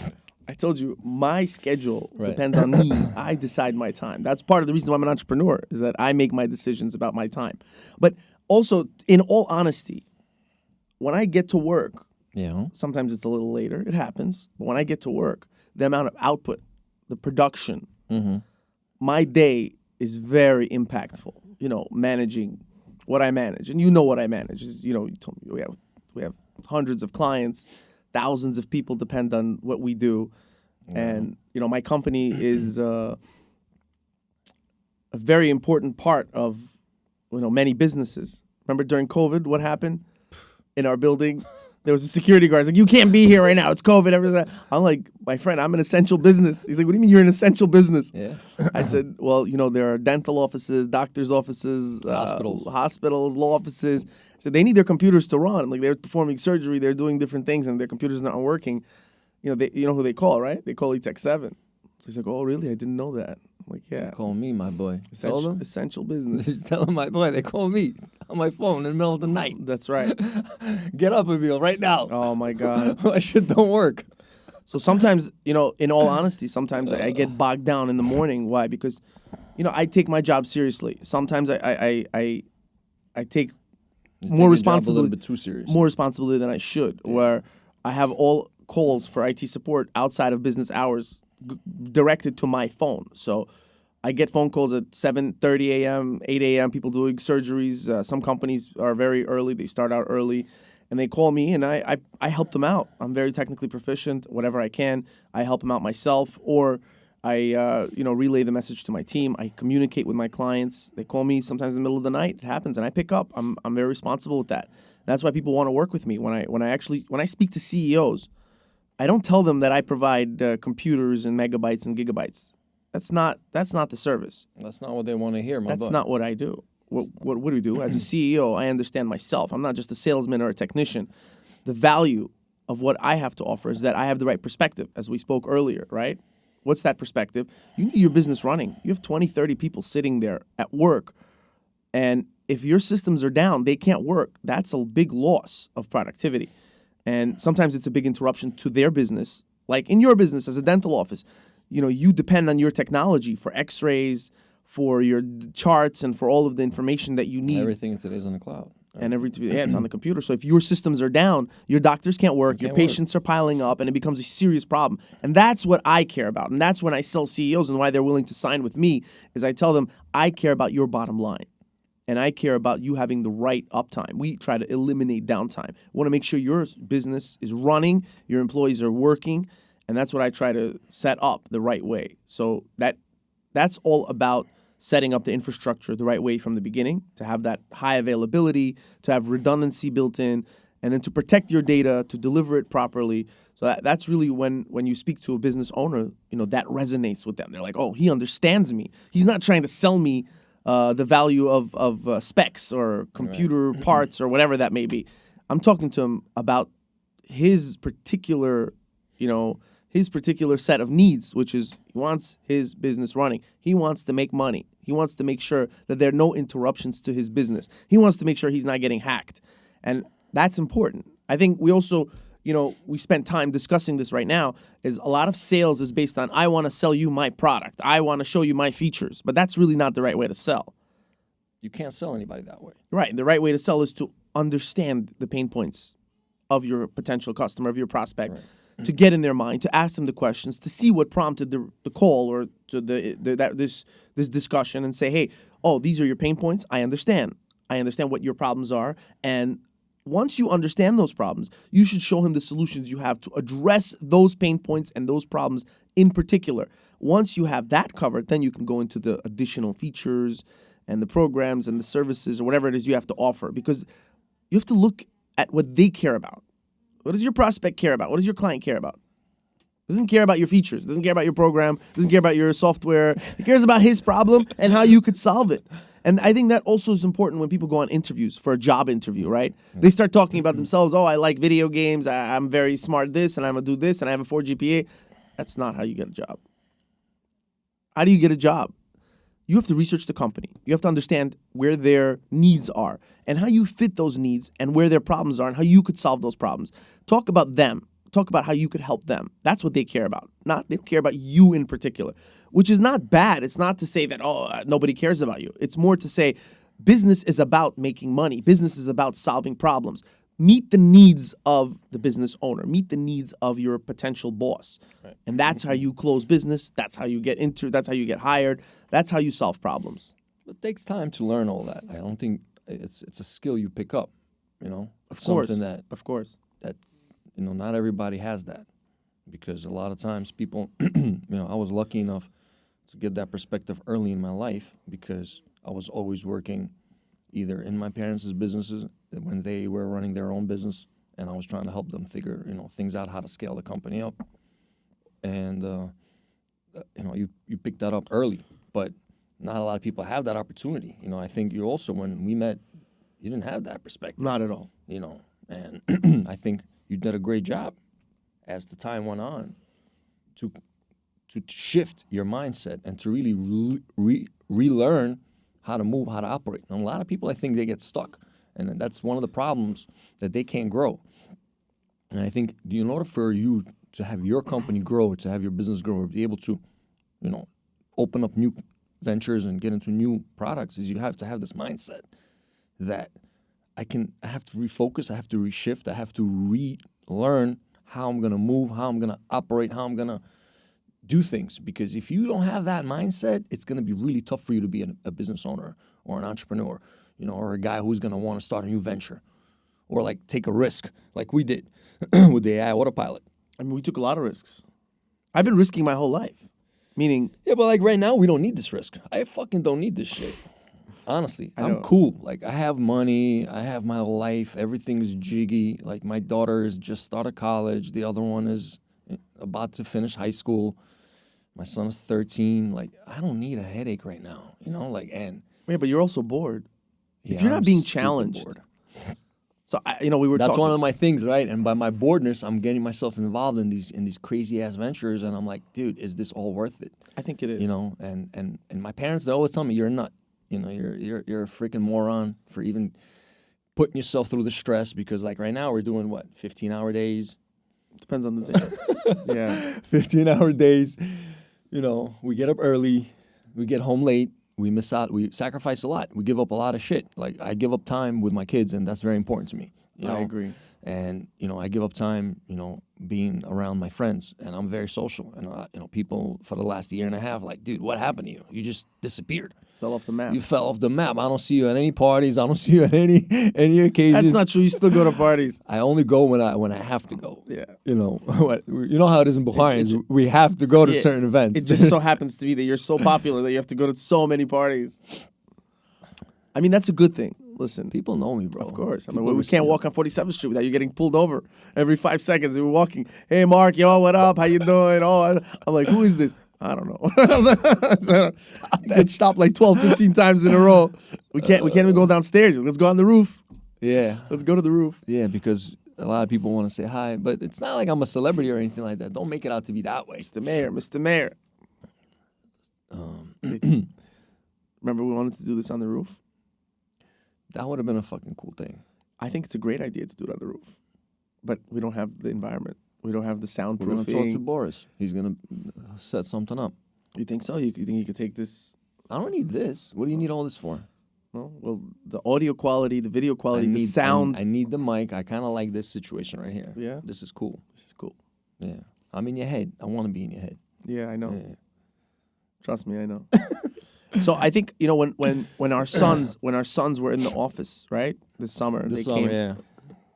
I told you, my schedule Right. depends on me. I decide my time. That's part of the reason why I'm an entrepreneur, is that I make my decisions about my time. But also, in all honesty, when I get to work, sometimes it's a little later. It happens. But when I get to work, the amount of output, the production, my day is very impactful. Managing what I manage. And you know what I manage. You told me we have hundreds of clients, thousands of people depend on what we do. And, my company is a very important part of, many businesses. Remember during COVID, what happened in our building? there was a security guard. He's like, you can't be here right now. It's COVID. Everything. I'm like, my friend, I'm an essential business. He's like, what do you mean you're an essential business? Yeah. I said, well, there are dental offices, doctors' offices, hospitals, law offices. So they need their computers to run. Like they're performing surgery, they're doing different things, and their computers not working. You know who they call, right? They call E-Tech 7. So he's like, oh, really? I didn't know that. I'm like, yeah. Call me, my boy. Tell them. Essential business. Just tell them, my boy. They call me on my phone in the middle of the night. That's right. Get up, Emil, right now. Oh, my God. My shit don't work. So sometimes, in all honesty, sometimes I get bogged down in the morning. Why? Because, I take my job seriously. Sometimes I take more responsibility, a little bit too serious. more responsibility than I should. Yeah. Where I have all calls for IT support outside of business hours directed to my phone. So I get phone calls at 7:30 a.m., 8 a.m., people doing surgeries. Some companies are very early. They start out early, and they call me, and I help them out. I'm very technically proficient. Whatever I can, I help them out myself, or I relay the message to my team. I communicate with my clients. They call me sometimes in the middle of the night. It happens, and I pick up. I'm very responsible with that. That's why people want to work with me. When I speak to CEOs, I don't tell them that I provide computers and megabytes and gigabytes. That's not the service. That's not what they want to hear, my boy. That's not what I do. What do we do? As a CEO, I understand myself. I'm not just a salesman or a technician. The value of what I have to offer is that I have the right perspective, as we spoke earlier, right? What's that perspective? You need your business running. You have 20, 30 people sitting there at work, and if your systems are down, they can't work. That's a big loss of productivity. And sometimes it's a big interruption to their business. Like in your business as a dental office, you depend on your technology for x-rays, for your charts, and for all of the information that you need. Everything today is on the cloud. And it's on the computer. So if your systems are down, your doctors can't work, your patients are piling up, and it becomes a serious problem. And that's what I care about. And that's when I sell CEOs and why they're willing to sign with me, is I tell them, I care about your bottom line. And I care about you having the right uptime. We try to eliminate downtime. We want to make sure your business is running, your employees are working, and that's what I try to set up the right way. So that's all about setting up the infrastructure the right way from the beginning, to have that high availability, to have redundancy built in, and then to protect your data, to deliver it properly. So that's really when you speak to a business owner, that resonates with them. They're like, oh, he understands me. He's not trying to sell me the value of specs or computer parts or whatever that may be. I'm talking to him about his particular set of needs, which is he wants his business running. He wants to make money. He wants to make sure that there are no interruptions to his business. He wants to make sure he's not getting hacked. And that's important. I think we also, we spent time discussing this right now, is a lot of sales is based on, I want to sell you my product. I want to show you my features. But that's really not the right way to sell. You can't sell anybody that way. Right. The right way to sell is to understand the pain points of your potential customer, of your prospect, right, to get in their mind, to ask them the questions, to see what prompted the call or to this discussion, and say, hey, oh, these are your pain points. I understand. I understand what your problems are. And once you understand those problems, you should show him the solutions you have to address those pain points and those problems in particular. Once you have that covered, then you can go into the additional features and the programs and the services or whatever it is you have to offer, because you have to look at what they care about. What does your prospect care about? What does your client care about? Doesn't care about your features, doesn't care about your program, doesn't care about your software. He cares about his problem and how you could solve it. And I think that also is important when people go on interviews, for a job interview, right? They start talking about themselves. Oh, I like video games. I'm very smart at this, and I'm going to do this, and I have a 4 GPA. That's not how you get a job. How do you get a job? You have to research the company. You have to understand where their needs are and how you fit those needs and where their problems are and how you could solve those problems. Talk about them. Talk about how you could help them. That's what they care about. They don't care about you in particular, which is not bad. It's not to say that, nobody cares about you. It's more to say business is about making money. Business is about solving problems. Meet the needs of the business owner. Meet the needs of your potential boss. Right. And that's how you close business. That's how you get that's how you get hired. That's how you solve problems. It takes time to learn all that. I don't think it's a skill you pick up, Of course. Something that, of course. That, not everybody has that, because a lot of times people, I was lucky enough to get that perspective early in my life, because I was always working either in my parents' businesses when they were running their own business, and I was trying to help them figure things out, how to scale the company up. And you picked that up early, but not a lot of people have that opportunity. I think you also, when we met, you didn't have that perspective. Not at all. And I think you did a great job as the time went on to shift your mindset and to really relearn how to move, how to operate. And a lot of people, I think, they get stuck, and that's one of the problems, that they can't grow. And I think in order for you to have your company grow, to have your business grow, or be able to, open up new ventures and get into new products, is you have to have this mindset that I have to refocus, I have to reshift, I have to relearn how I'm going to move, how I'm going to operate, how I'm going to do things. Because if you don't have that mindset, it's going to be really tough for you to be a business owner or an entrepreneur, or a guy who's going to want to start a new venture or like take a risk like we did with the AI autopilot. I mean, we took a lot of risks. I've been risking my whole life. Meaning... Yeah, but like right now, we don't need this risk. I fucking don't need this shit. Honestly, I'm cool. Like, I have money, I have my life, everything's jiggy. Like, my daughter has just started college. The other one is about to finish high school. My son is 13. Like, I don't need a headache right now, and... Yeah, but you're also bored. Yeah, if you're not I'm being stupid challenged... bored. So, we were That's talking... one of my things, right? And by my boredness, I'm getting myself involved in these crazy-ass ventures, and I'm like, dude, is this all worth it? I think it is. And my parents, they always tell me, you're a nut. You're a freaking moron for even putting yourself through the stress, because like right now we're doing what, 15-hour days? Depends on the day. Yeah. 15-hour days. We get up early, we get home late, we miss out, we sacrifice a lot. We give up a lot of shit. Like, I give up time with my kids, and that's very important to me. I agree. And, I give up time, being around my friends, and I'm very social. And, people for the last year and a half, like, dude, what happened to you? You just disappeared. Fell off the map. You fell off the map. I don't see you at any parties. I don't see you at any occasions. That's not true. You still go to parties. I only go when I have to go. Yeah. You know how it is in Bukhari. We have to go to certain events. It just so happens to be that you're so popular that you have to go to so many parties. I mean, that's a good thing. Listen. People know me, bro. Of course. I mean, we can't walk on 47th Street without you getting pulled over every 5 seconds. We're walking. Hey, Mark, yo, what up? How you doing? Oh, I'm like, who is this? I don't know. Get stopped like 12, 15 times in a row. We can't even go downstairs. Let's go on the roof. Yeah. Let's go to the roof. Yeah, because a lot of people want to say hi, but it's not like I'm a celebrity or anything like that. Don't make it out to be that way. Mr. Mayor. Remember we wanted to do this on the roof? That would have been a fucking cool thing. I think it's a great idea to do it on the roof. But we don't have the environment. We don't have the soundproofing. We're going to talk to Boris. He's going to set something up. You think so? You think you could take this? I don't need this. What do you need all this for? Well, the audio quality, the video quality, the sound. I need the mic. I kind of like this situation right here. Yeah? This is cool. Yeah. I'm in your head. I want to be in your head. Yeah, I know. Yeah. Trust me, I know. So I think, when our sons were in the office, right? This summer. Yeah.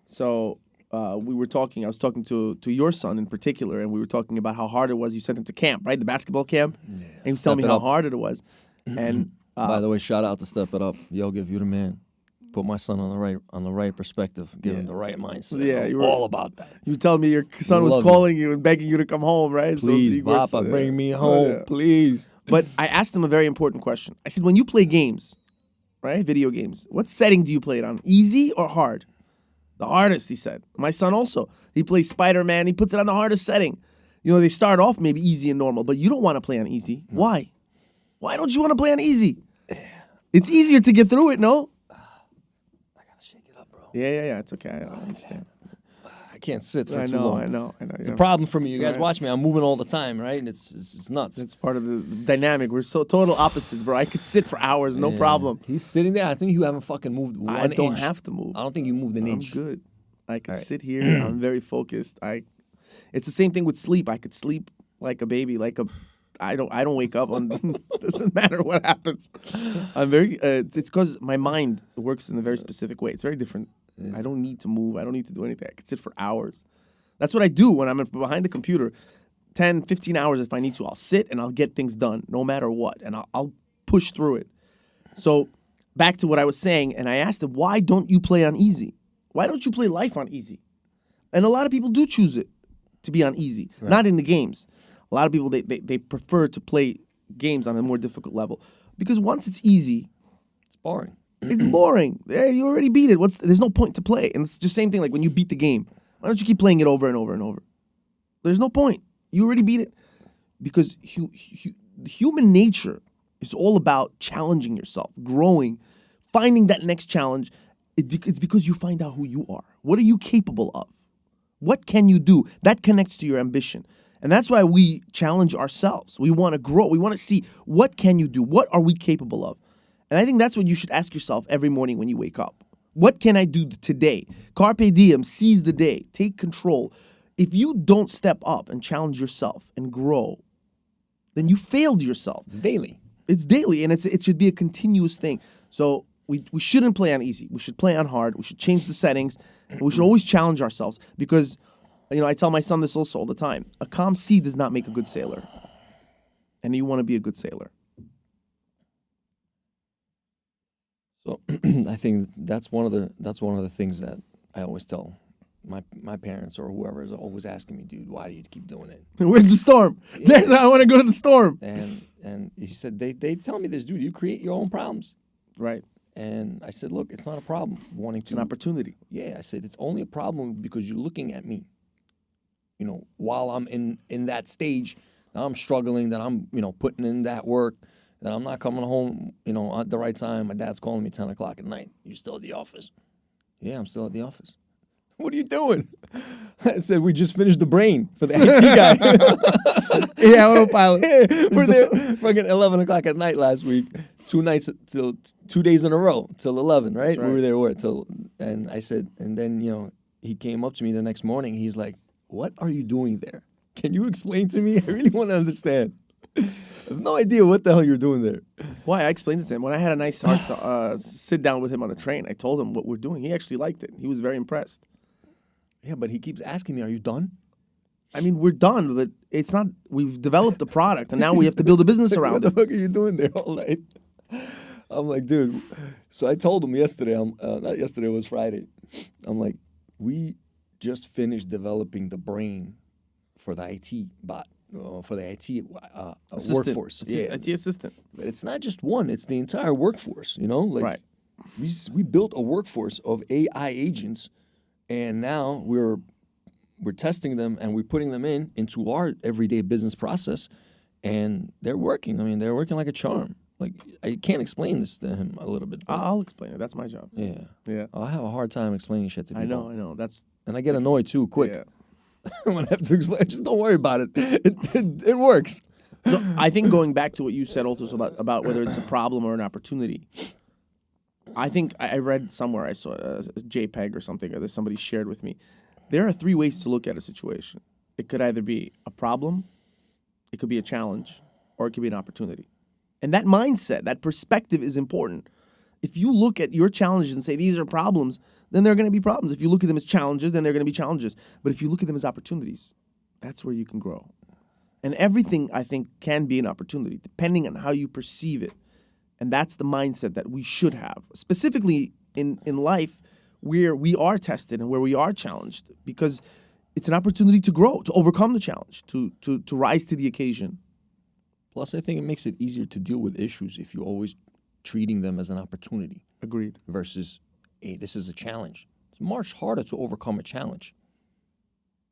So I was talking to your son in particular, and we were talking about how hard it was. You sent him to camp, right? The basketball camp. Yeah. And he was telling me how hard it was. And by the way, shout out to Step It Up. Yo, give you the man. Put my son on the right perspective. Give him the right mindset. Yeah, you were all about that. You were telling me your son was calling you and begging you to come home, right? Please, Papa, bring me home, please. But I asked him a very important question. I said, when you play games, right, video games, what setting do you play it on? Easy or hard? The hardest, he said. My son also. He plays Spider-Man. He puts it on the hardest setting. They start off maybe easy and normal, but you don't want to play on easy. No. Why? Why don't you want to play on easy? It's easier to get through it, no? I gotta shake it up, bro. Yeah. It's okay. I understand. I can't sit for too long. I know. It's a problem for me. You guys watch me. I'm moving all the time, right? And it's nuts. It's part of the dynamic. We're so total opposites, bro. I could sit for hours, no problem. He's sitting there. I think you haven't fucking moved 1 inch. I don't have to move. I don't think you moved an inch. I'm good. I could sit here. I'm very focused. It's the same thing with sleep. I could sleep like a baby, I don't wake up on. Doesn't matter what happens. I'm very. It's because my mind works in a very specific way. It's very different. Yeah. I don't need to move. I don't need to do anything. I could sit for hours. That's what I do when I'm behind the computer. 10, 15 hours if I need to. I'll sit and I'll get things done no matter what, and I'll push through it. So back to what I was saying, and I asked him, why don't you play on easy? Why don't you play life on easy? And a lot of people do choose it to be on easy, not in the games. A lot of people, they prefer to play games on a more difficult level. Because once it's easy, It's boring. it's boring. You already beat it. There's no point to play. And it's just the same thing like when you beat the game. Why don't you keep playing it over and over and over? There's no point. You already beat it. Because human nature is all about challenging yourself, growing, finding that next challenge. It's because you find out who you are. What are you capable of? What can you do? That connects to your ambition. And that's why we challenge ourselves. We want to grow. We want to see what can you do? What are we capable of? And I think that's what you should ask yourself every morning when you wake up. What can I do today? Carpe diem, seize the day, take control. If you don't step up and challenge yourself and grow, then you failed yourself. It's daily. It's daily, and it should be a continuous thing. So we shouldn't play on easy. We should play on hard. We should change the settings. And we should always challenge ourselves because, I tell my son this also all the time. A calm sea does not make a good sailor. And you want to be a good sailor. So I think that's one of the things that I always tell my parents or whoever is always asking me, dude, why do you keep doing it? Where's the storm? I want to go to the storm. And he said they tell me this, dude, you create your own problems. Right. And I said, look, it's not a problem wanting to. It's an opportunity. Yeah, I said it's only a problem because you're looking at me. While I'm in that stage, that I'm struggling, that I'm putting in that work, that I'm not coming home at the right time. My dad's calling me 10 o'clock at night. You still at the office? Yeah, I'm still at the office. What are you doing? I said, we just finished the brain for the IT guy. Yeah, autopilot. We're there fucking 11 o'clock at night last week. 2 nights till 2 days in a row till 11, right? Right. We were there till, and I said, and then, he came up to me the next morning. He's like, what are you doing there? Can you explain to me? I really want to understand. I have no idea what the hell you're doing there. Why? I explained it to him. When I had a nice sit down with him on the train, I told him what we're doing. He actually liked it. He was very impressed. Yeah, but he keeps asking me, are you done? I mean, we're done, but it's not. We've developed the product, and now we have to build a business around What the it. fuck are you doing there all night? I'm like, dude. So I told him yesterday. Not yesterday. It was Friday. I'm like, we just finished developing the brain for the IT bot, for the IT workforce. IT assistant. But it's not just one. It's the entire workforce. Right. We built a workforce of AI agents, and now we're testing them and we're putting them into our everyday business process, and they're working. I mean, they're working like a charm. Like, I can't explain this to him a little bit. I'll explain it. That's my job. Yeah. Yeah. I have a hard time explaining shit to people. I know. And I get annoyed too quick Yeah. when I have to explain. Just don't worry about it. It works. No, I think going back to what you said also about whether it's a problem or an opportunity, I think I read somewhere, I saw a JPEG or something, or that somebody shared with me. There are 3 ways to look at a situation. It could either be a problem, it could be a challenge, or it could be an opportunity. And that mindset, that perspective is important. If you look at your challenges and say these are problems, then they're going to be problems. If you look at them as challenges, then they're going to be challenges. But if you look at them as opportunities, that's where you can grow. And everything, I think, can be an opportunity, depending on how you perceive it. And that's the mindset that we should have, specifically in life where we are tested and where we are challenged, because it's an opportunity to grow, to overcome the challenge, to rise to the occasion. Plus, I think it makes it easier to deal with issues if you're always treating them as an opportunity. Agreed. Versus, hey, this is a challenge. It's much harder to overcome a challenge.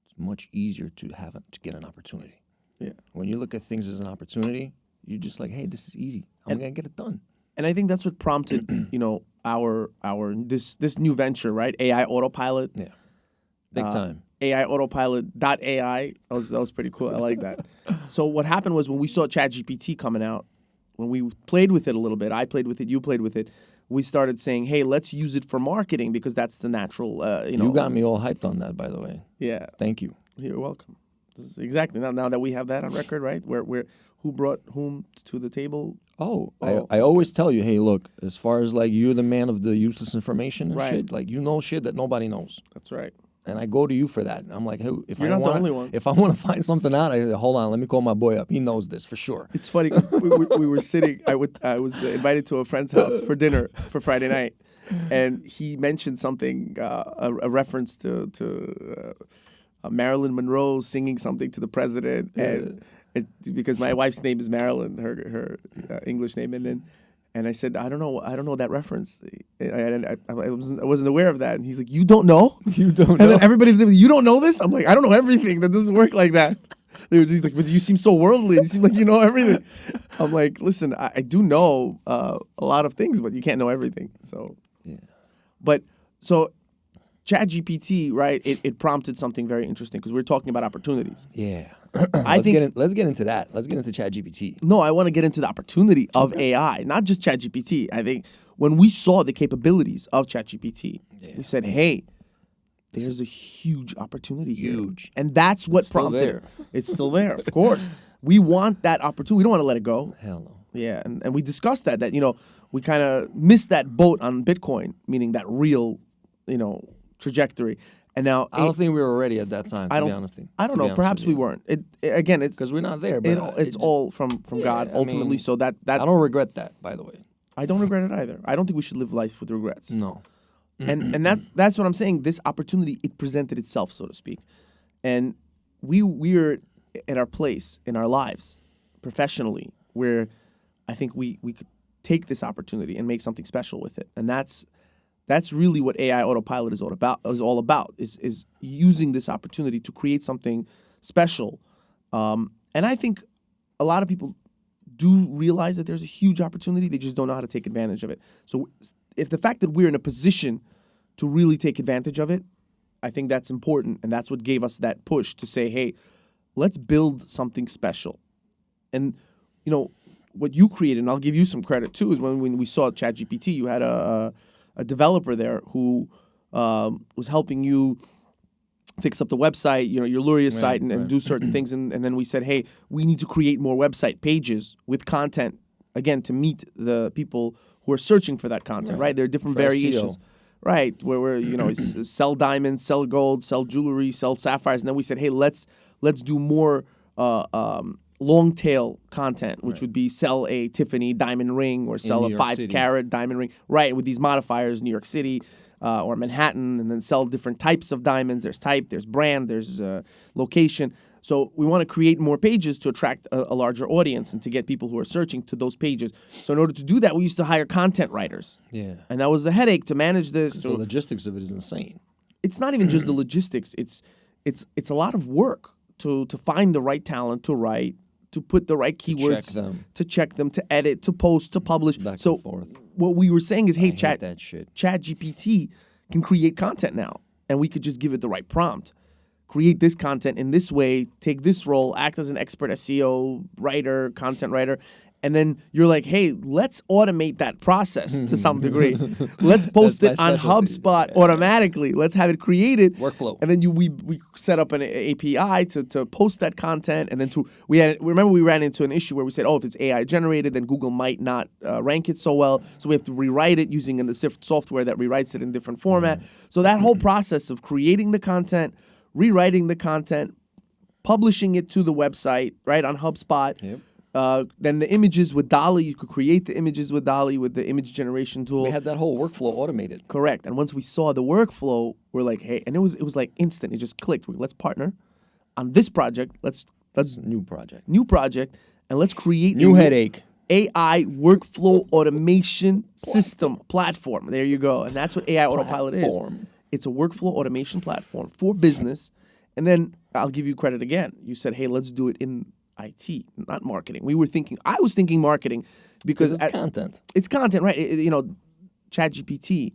It's much easier to get an opportunity. Yeah. When you look at things as an opportunity, you're just like, hey, this is easy. I'm gonna get it done. And I think that's what prompted, our this new venture, right? AI Autopilot. Yeah. Big time. AI Autopilot.ai. That was pretty cool. I like that. So what happened was when we saw ChatGPT coming out, when we played with it a little bit, I played with it, you played with it, we started saying, hey, let's use it for marketing because that's the natural, You got me all hyped on that, by the way. Yeah. Thank you. You're welcome. Exactly. Now that we have that on record, right? Where who brought whom to the table? Oh. I always tell you, hey, look, as far as like you're the man of the useless information and Right. shit, like you know shit that nobody knows. That's right. And I go to you for that. And I'm like, hey, if You're I not the wanna, only one. If I want to find something out, hold on, let me call my boy up. He knows this for sure. It's funny 'cause we were sitting. I was invited to a friend's house for dinner for Friday night, and he mentioned something, a reference to Marilyn Monroe singing something to the president, and because my wife's name is Marilyn, her English name, and I said, I don't know that reference. I wasn't aware of that. And he's like, you don't know? You don't And know. then everybody's like, you don't know this? I'm like, I don't know everything. That doesn't work like that. He's like, but you seem so worldly. You seem like you know everything. I'm like, listen, I do know a lot of things, but you can't know everything. So, Yeah. But so ChatGPT, right? It prompted something very interesting because we're talking about opportunities. Yeah. I think let's get into that. Let's get into ChatGPT. no, I want to get into the opportunity of AI, not just ChatGPT. I think when we saw the capabilities of ChatGPT, we said, hey, there's a huge opportunity here. Huge. And that's what It's still prompted there. it. It's still there, of course. We want that opportunity. We don't want to let it go. Hell no. Yeah, and we discussed that we kind of missed that boat on Bitcoin, meaning that real, trajectory. And now I don't think we were ready at that time, to be honest. I don't know. Perhaps we weren't. Again, it's because we're not there. But it's all from God ultimately. mean, So that I don't regret that, by the way. I don't regret it either. I don't think we should live life with regrets. No. And that's what I'm saying. This opportunity, it presented itself, so to speak, and we're at our place in our lives professionally where I think we could take this opportunity and make something special with it, and that's really what AI Autopilot is all about is using this opportunity to create something special. And I think a lot of people do realize that there's a huge opportunity. They just don't know how to take advantage of it. So if the fact that we're in a position to really take advantage of it, I think that's important. And that's what gave us that push to say, hey, let's build something special. And, what you created, and I'll give you some credit too, is when we saw ChatGPT, you had a developer there who was helping you fix up the website, your Luria site, and do certain things. And then we said, hey, we need to create more website pages with content, again, to meet the people who are searching for that content, right? There are different variations. SEO. Right, where we're, sell diamonds, sell gold, sell jewelry, sell sapphires. And then we said, hey, let's do more long tail content, which would be sell a Tiffany diamond ring or sell a 5-carat diamond ring, right? With these modifiers, New York City or Manhattan, and then sell different types of diamonds. There's type, there's brand, there's location. So we want to create more pages to attract a larger audience and to get people who are searching to those pages. So in order to do that, we used to hire content writers. Yeah. And that was the headache to manage this. The logistics of it is insane. It's not even just the logistics. It's a lot of work to find the right talent to write, to put the right keywords, to check them, to edit, to post, to publish. Back so and forth. What we were saying is, hey, that shit. ChatGPT can create content now, and we could just give it the right prompt. Create this content in this way, take this role, act as an expert SEO writer, content writer, and then you're like, hey, let's automate that process to some degree. Let's post it on HubSpot automatically. Let's have it created. Workflow. And then we set up an API to post that content. And then remember we ran into an issue where we said, if it's AI generated, then Google might not rank it so well. So we have to rewrite it using a software that rewrites it in different format. So that whole process of creating the content, rewriting the content, publishing it to the website, right, on HubSpot. Yep. Then the images with DALL-E, you could create the images with DALL-E with the image generation tool. We had that whole workflow automated. Correct. And once we saw the workflow, we're like, hey, and it was like instant. It just clicked. Let's partner on this project. Let's new project, and let's create new headache. AI workflow automation system platform. There you go. And that's what AI Autopilot is. It's a workflow automation platform for business. And then I'll give you credit again. You said, hey, let's do it in IT, not marketing. I was thinking marketing because it's content. It's content, right? ChatGPT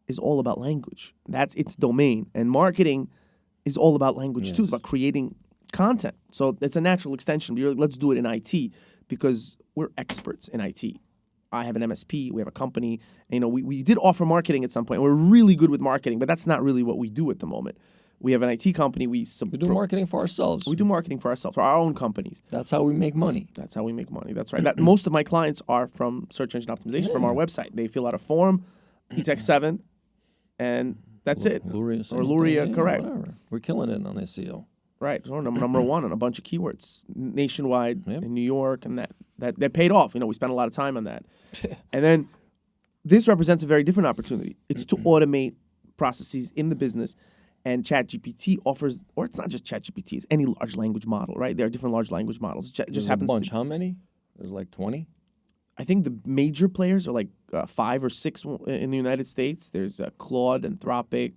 is all about language. That's its domain. And marketing is all about language too. It's about creating content. So it's a natural extension. But you're like, let's do it in IT because we're experts in IT. I have an MSP. We have a company. And, we did offer marketing at some point. We're really good with marketing, but that's not really what we do at the moment. We have an IT company. We do marketing for ourselves. We do marketing for ourselves, for our own companies. That's how we make money. That's right. Most of my clients are from search engine optimization from our website. They fill out a form, eTech 7, and that's it. Luria, correct. Whatever. We're killing it on SEO. Right. So number one on a bunch of keywords nationwide in New York, and that paid off. We spent a lot of time on that. And then this represents a very different opportunity. It's to automate processes in the business. And ChatGPT offers, or it's not just ChatGPT, it's any large language model, right? There are different large language models. It just happens a bunch. to, How many? There's like 20? I think the major players are like 5 or 6 in the United States. There's Claude, Anthropic.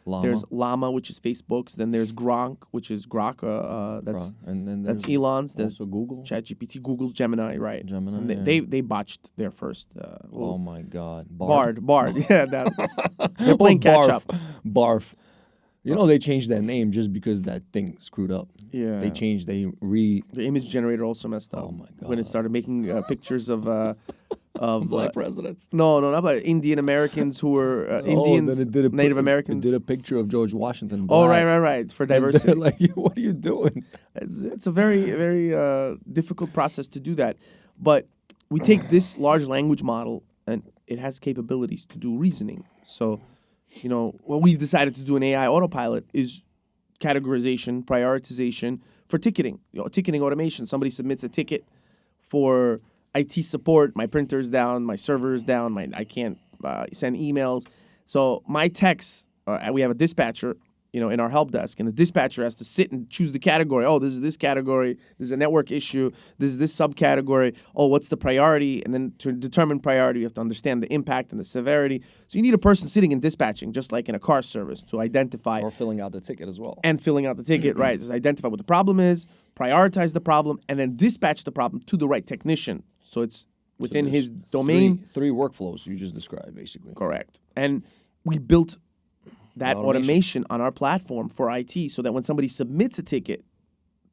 Llama. There's Llama, which is Facebook's. Then there's Gronk, which is Grok. And then That's there's Elon's. There's also Google. ChatGPT, Google's Gemini, right? Gemini, And yeah. they botched their first. Oh my God. Bard. Yeah, they're playing catch Barf. up. Barf. You know they changed that name just because that thing screwed up. Yeah. They changed. The image generator also messed up. Oh my God. When it started making pictures of Black presidents. No, not about Indian Americans who were Indians, then it did Native Americans. It did a picture of George Washington. Oh, black. right. For And they're diversity. like, what are you doing? It's a very, very difficult process to do that. But we take this large language model and it has capabilities to do reasoning. So, what we've decided to do in AI autopilot is categorization, prioritization for ticketing. Ticketing automation. Somebody submits a ticket for IT support. My printer's down. My server is down. I can't send emails. So my techs, we have a dispatcher, in our help desk, and the dispatcher has to sit and choose the category. Oh, this is this category. This is a network issue. This is this subcategory. Oh, what's the priority? And then to determine priority, you have to understand the impact and the severity. So you need a person sitting and dispatching, just like in a car service, to identify. Or filling out the ticket as well. And filling out the ticket, right. Just identify what the problem is, prioritize the problem, and then dispatch the problem to the right technician. So it's within his domain. Three workflows you just described, basically. Correct. And we built that automation on our platform for IT so that when somebody submits a ticket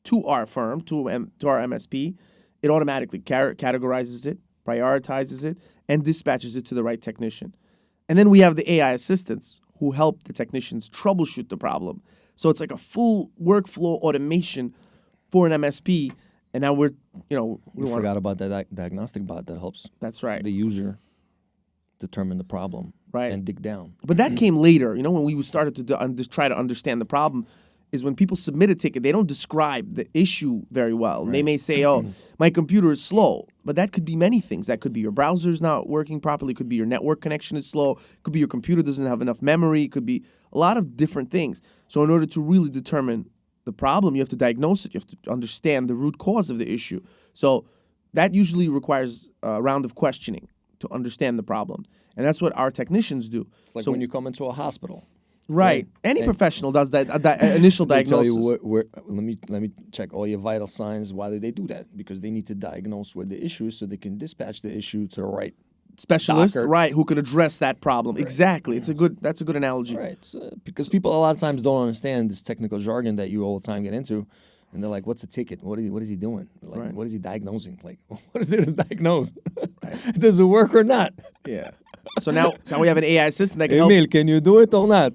to our firm, to our MSP, it automatically categorizes it, prioritizes it, and dispatches it to the right technician. And then we have the AI assistants who help the technicians troubleshoot the problem. So it's like a full workflow automation for an MSP. And now we forgot about that diagnostic bot that helps. That's right. The user determine the problem, right, and dig down. But that came later. When we started to try to understand the problem, is when people submit a ticket, they don't describe the issue very well. Right. They may say, "Oh, my computer is slow," but that could be many things. That could be your browser's not working properly. It could be your network connection is slow. It could be your computer doesn't have enough memory. It could be a lot of different things. So in order to really determine the problem, you have to diagnose it. You have to understand the root cause of the issue. So that usually requires a round of questioning to understand the problem. And that's what our technicians do. It's like when you come into a hospital. Right. Any professional does that initial diagnosis. Tell you let me check all your vital signs. Why do they do that? Because they need to diagnose where the issue is so they can dispatch the issue to the right specialist, doctor. Right, who could address that problem. Right. Exactly. That's a good analogy. Right. Because people a lot of times don't understand this technical jargon that you all the time get into. And they're like, what's a ticket? What is he doing? Like, right. What is he diagnosing? Like, what is there to diagnose? Right. Does it work or not? Yeah. So now we have an AI assistant that can Emil, help. Can you do it or not?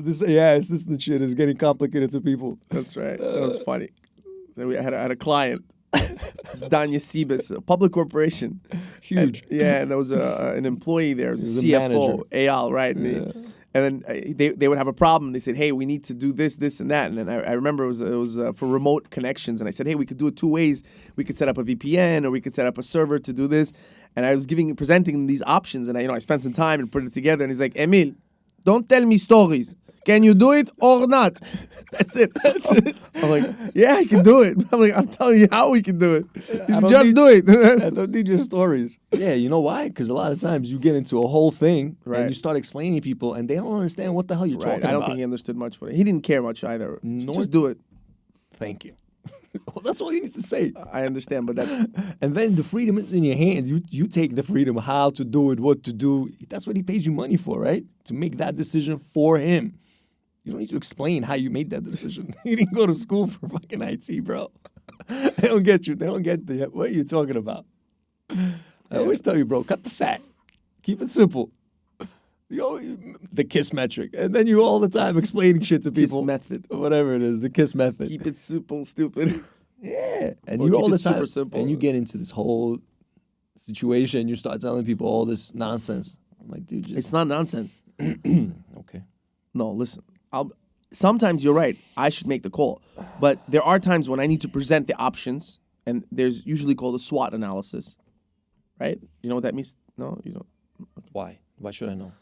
This AI assistant shit is getting complicated to people. That's right. That was funny. So I had a client. It's Danya Sibis, a public corporation. Huge. And there was an employee there. It was a CFO, Eyal, right? And then they would have a problem. They said, "Hey, we need to do this, this, and that." And then I remember it was for remote connections. And I said, "Hey, we could do it 2 ways. We could set up a VPN, or we could set up a server to do this." And I was presenting him these options. And I spent some time and put it together. And he's like, "Emil, don't tell me stories. Can you do it or not?" That's it. I'm like, "Yeah, I can do it." I'm like, "I'm telling you how we can do it. Just do it." I don't need your stories. Yeah, you know why? Because a lot of times you get into a whole thing and you start explaining to people and they don't understand what the hell you're talking about. I don't think he understood much for it. He didn't care much either. Just do it. Thank you. Well, that's all you need to say. I understand, but that... And then the freedom is in your hands. You take the freedom, how to do it, what to do. That's what he pays you money for, right? To make that decision for him. You don't need to explain how you made that decision. You didn't go to school for fucking IT, bro. They don't get you. They don't get what you're talking about. I always tell you, bro, cut the fat. Keep it simple. The KISS metric. And then you all the time explaining shit to people. KISS method. Whatever it is, the KISS method. Keep it simple, stupid. Yeah. And you all the time. Super simple. And you get into this whole situation. You start telling people all this nonsense. I'm like, dude, it's not nonsense. Okay. No, listen. Sometimes you're right. I should make the call. But there are times when I need to present the options and there's usually called a SWOT analysis, right? You know what that means? No, you don't. Why? Why should I know?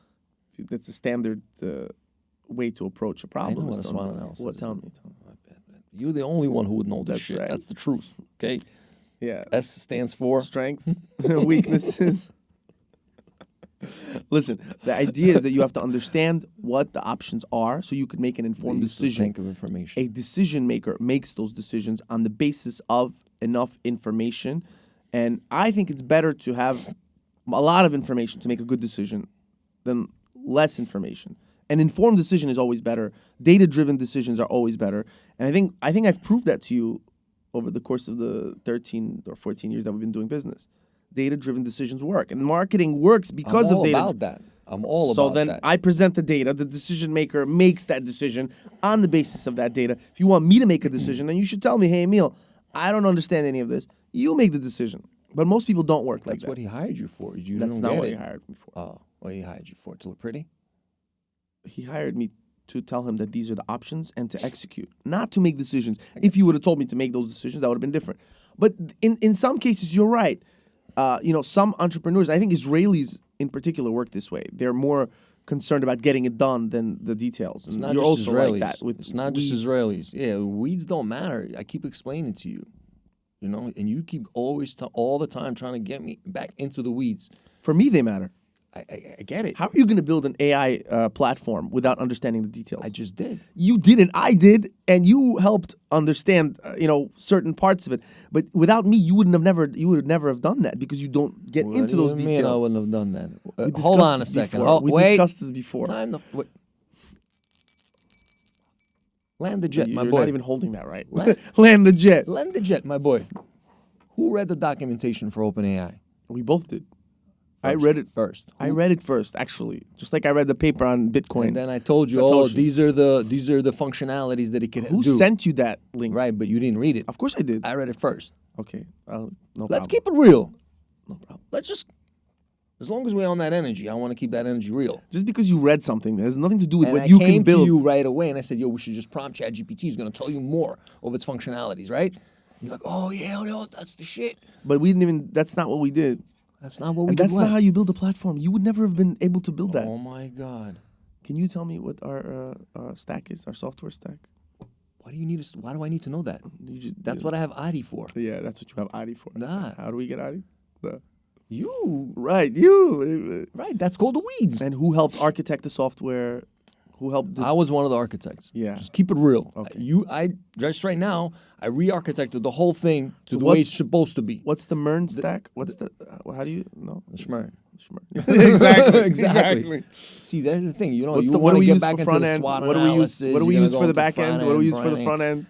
That's a standard way to approach a problem. I know what a Don't SWOT know. analysis What? is. Tell me. You're the only one who would know this That's shit. right. That's the truth. Okay. Yeah. S stands for Strengths, weaknesses. Listen, the idea is that you have to understand what the options are so you can make an informed useless decision. tank of information. A decision maker makes those decisions on the basis of enough information. And I think it's better to have a lot of information to make a good decision than less information. An informed decision is always better. Data-driven decisions are always better. And I think I've proved that to you over the course of the 13 or 14 years that we've been doing business. Data-driven decisions work. And marketing works because I'm all of data. about that. I'm all So about then that. I present the data. The decision maker makes that decision on the basis of that data. If you want me to make a decision, then you should tell me, hey, Emil, I don't understand any of this. You make the decision. But most people don't work like That's that. what he hired you for. You That's don't not get what it. he hired me for. Oh, what he hired you for? To look pretty? He hired me to tell him that these are the options and to execute, not to make decisions. If you would have told me to make those decisions, that would have been different. But in some cases, you're right. Some entrepreneurs, I think Israelis in particular, work this way. They're more concerned about getting it done than the details. It's And not you're just also Israelis. like that with It's not weeds. just Israelis. Yeah, weeds don't matter. I keep explaining to you, and you keep always all the time trying to get me back into the weeds. For me, they matter. I get it. How are you going to build an AI platform without understanding the details? I just did. You didn't. I did, and you helped understand, certain parts of it. But without me, you would never have done that because you don't get What into do those you mean I details. wouldn't have done that? We Hold discussed on a this second. before. We Wait. discussed this before. Time to wait. Land the jet, my You're boy. not even holding that right. Land- Land the jet. Land the jet, my boy. Who read the documentation for OpenAI? We both did. I First. read it first. I read it first, actually. Just like I read the paper on Bitcoin. And then I told you, Satoshi. these are the functionalities that it can Who do. sent you that link? Right, but you didn't read it. Of course I did. I read it first. Okay. No Let's problem. keep it real. No problem. Let's just, as long as we're on that energy, I want to keep that energy real. Just because you read something that has nothing to do with And what I you came can build. to you right away and I said, we should just prompt ChatGPT. It's going to tell you more of its functionalities, right? You're like, oh, yeah, that's the shit. But we didn't even, that's not what we did. That's not what we And did. that's not how you build a platform. You would never have been able to build that. Oh, my God. Can you tell me what our stack is, our software stack? Why do I need to know that? That's what. what I have Adi for. Yeah, that's what you have Adi for. Nah. How do we get Adi? You. Right, you. Right, that's called the weeds. And who helped architect the software? Who helped? I was one of the architects. Yeah. Just keep it real. Okay. I just right now, I re-architected the whole thing to So the way what's- it's supposed to be. What's the MERN stack? What's the? How do you know? The Schmern. Exactly. Exactly. See, that's the thing. You What's you the, what want do to we get use back for into front the end? SWOT What do we use? analysis. What do we You're use gonna for go the back into end? What do we use for the end? front end?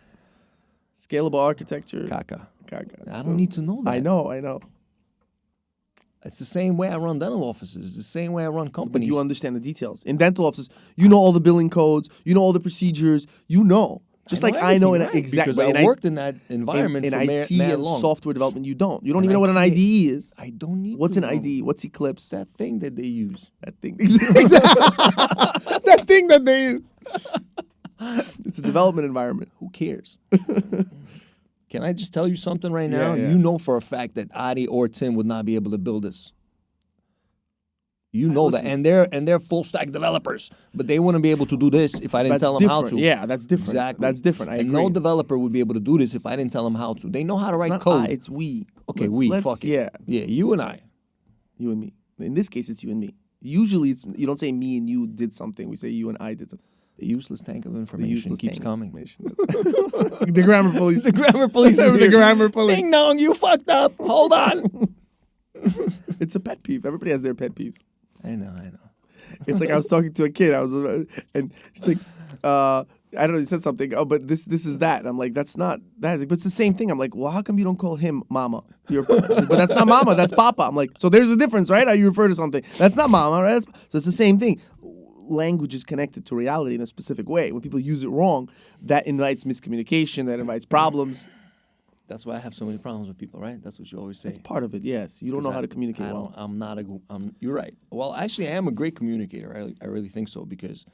Scalable architecture. Kaka. Kaka. I don't need to know that. I know. It's the same way I run dental offices. It's the same way I run But companies. you understand the details. In dental offices, you know all the billing codes. You know all the procedures. You know. Just like I know in everything, right? exactly. Because I worked in that environment in for IT mad and long. software development, you don't. You don't And even know what an IT IDE is. I don't need What's to an know. IDE? What's Eclipse? That thing that they use. That thing. Exactly. That thing that they use. It's a development environment. Who cares? Can I just tell you something right now? Yeah. You know for a fact that Adi or Tim would not be able to build this. You know that, listen. and they're full stack developers, but they wouldn't be able to do this if I didn't That's tell them how different. to. Yeah, that's different. Exactly. That's different. I and agree. no developer would be able to do this if I didn't tell them how to. They know how to It's write not code. I, it's we. Okay, we. let's- Fuck it. Yeah, Yeah, you and I. you and me. In this case, it's you and me. Usually, it's you don't say me and you did something. We say you and I did something. The useless tank of The information useless keeps thing. coming. The grammar police. The grammar police is The here. grammar police. Ding dong, you fucked up. Hold on. It's a pet peeve. Everybody has their pet peeves. I know. It's like I was talking to a kid. And she's like, I don't know. He said something. Oh, but this is that. And I'm like, that's not that. He's like, but it's the same thing. I'm like, well, how come you don't call him Mama? She's like, but that's not Mama. That's Papa. I'm like, so there's a difference, right? How you refer to something. That's not Mama, right? So it's the same thing. Language is connected to reality in a specific way. When people use it wrong, that invites miscommunication. That invites problems. That's why I have so many problems with people, right? That's what you always say. It's part of it. Yes, you don't know how to communicate well. I'm not a. You're right. Well, actually, I am a great communicator. I really think so because,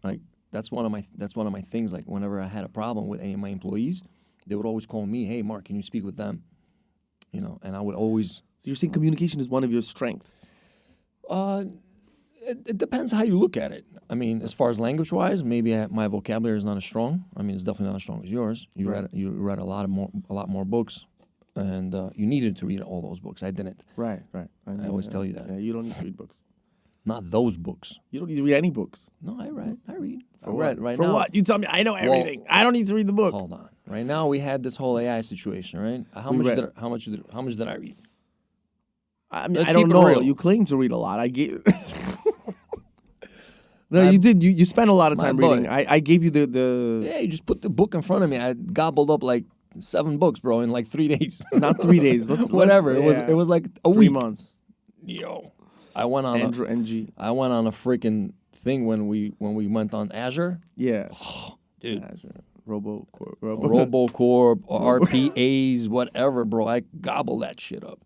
like that's one of my things. Like whenever I had a problem with any of my employees, they would always call me, hey, Mark, can you speak with them? You know, and I would always... So you're saying communication is one of your strengths? It depends how you look at it. I mean, as far as language-wise, maybe my vocabulary is not as strong. I mean, it's definitely not as strong as yours. You read a lot more books, and you needed to read all those books. I didn't. Right. I always tell you that. Yeah, you don't need to read books. Not those books. You don't need to read any books. No, I read. For what? Right For now. what? You tell me. I know everything. I don't need to read the book. Hold on. Right now, we had this whole AI situation, right? How much did I read? I mean, Let's I don't keep it know. real. You claim to read a lot. I gave. No, you did. You spent a lot of time boy. reading. I gave you the Yeah, you just put the book in front of me. I gobbled up like 7 books, bro, in like 3 days. not 3 days. Whatever. It was like a 3 week. months. Yo, I went on Andrew NG. I went on a freaking thing when we went on Azure. Yeah. Dude. Azure. RoboCorp, RoboCorp, RPAs, whatever, bro. I gobbled that shit up.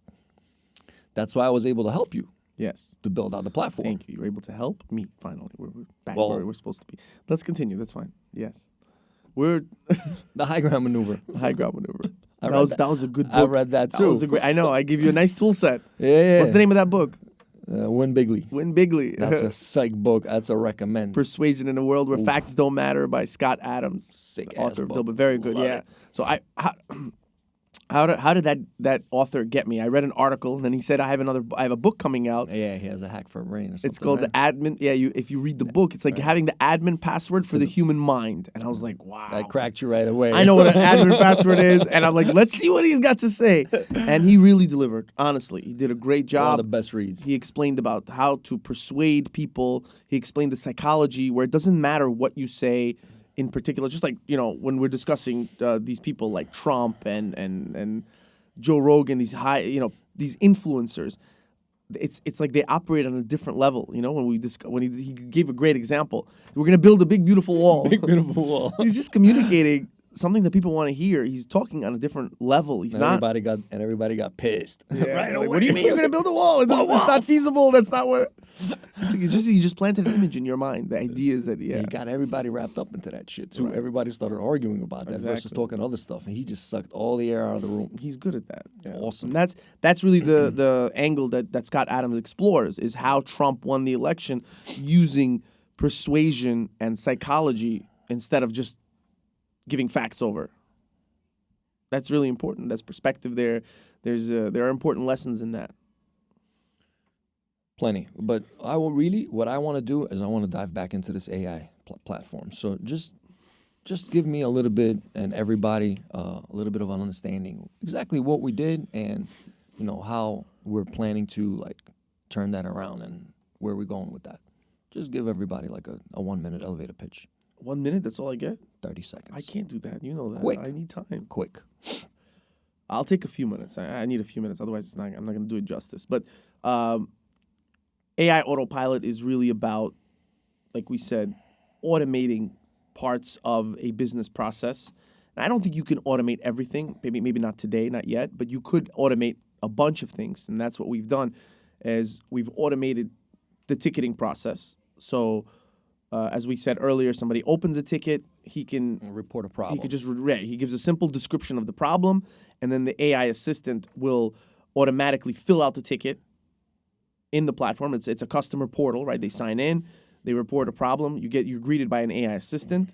That's why I was able to help you Yes. to build out the platform. Thank you. You were able to help me finally. We're back Well- where we're supposed to be. Let's continue. That's fine. Yes. We're The high ground maneuver. high ground maneuver. I That read was that. that was a good book. I read that That too. was a great. I know. I gave you a nice tool set. Yeah. What's the name of that book? Win Bigly. Win Bigly. That's a psych book. That's a recommend. Persuasion in a World Where Facts Don't Matter by Scott Adams. Sick the ass author of book. Dilbert. Very good. Love Yeah. it. So how did that author get me? I read an article and then he said I have a book coming out. Yeah, he has a hack for a brain or something. It's called right? the admin. Yeah, if you read the book, it's like having the admin password for the human mind. And I was like, wow. That cracked you right away. I know what an admin password is, and I'm like, let's see what he's got to say. And he really delivered. Honestly, he did a great One of job. the best reads. He explained about how to persuade people. He explained the psychology where it doesn't matter what you say in particular. Just like, when we're discussing these people like Trump and Joe Rogan, these these influencers, it's like they operate on a different level. When he gave a great example, we're gonna build a big beautiful wall. Big beautiful wall. He's just communicating something that people want to hear. He's talking on a different level. He's not. Everybody got pissed. Yeah, right like, away. what do you mean you're gonna build a wall? It's not feasible. That's not what. You just planted an image in your mind. The idea is that He got everybody wrapped up into that shit too. Right. Everybody started arguing about that versus Exactly. talking other stuff, and he just sucked all the air out of the room. He's good at that. Yeah. Awesome. And that's really the angle that Scott Adams explores is how Trump won the election using persuasion and psychology instead of just giving facts over. That's really important. That's perspective there. There are important lessons in that. Plenty, but what I want to do is I want to dive back into this AI platform. So just give me a little bit and everybody a little bit of an understanding exactly what we did and how we're planning to turn that around and where we're going with that. Just give everybody like a 1-minute elevator pitch. 1 minute. That's all I get. 30 seconds. I can't do that. You know that. Quick. I need time. Quick. I'll take a few minutes. I need a few minutes. Otherwise, I'm not going to do it justice. But AI autopilot is really about, like we said, automating parts of a business process. And I don't think you can automate everything. Maybe not today, not yet. But you could automate a bunch of things, and that's what we've done. Is we've automated the ticketing process. So, as we said earlier, somebody opens a ticket, he can Report a problem. He could just he gives a simple description of the problem, and then the AI assistant will automatically fill out the ticket in the platform. It's a customer portal, right? They sign in, they report a problem. You're greeted by an AI assistant,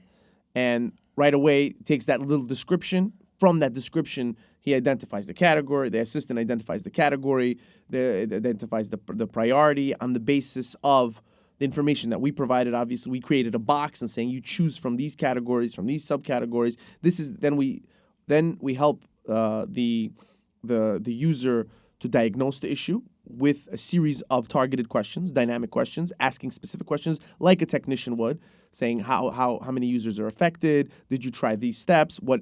and right away takes that little description. From that description, he identifies the category. The assistant identifies the category. It identifies the priority on the basis of the information that we provided. Obviously, we created a box and saying you choose from these categories, from these subcategories. Then we help the user to diagnose the issue with a series of targeted questions, dynamic questions, asking specific questions like a technician would, saying how many users are affected, did you try these steps, what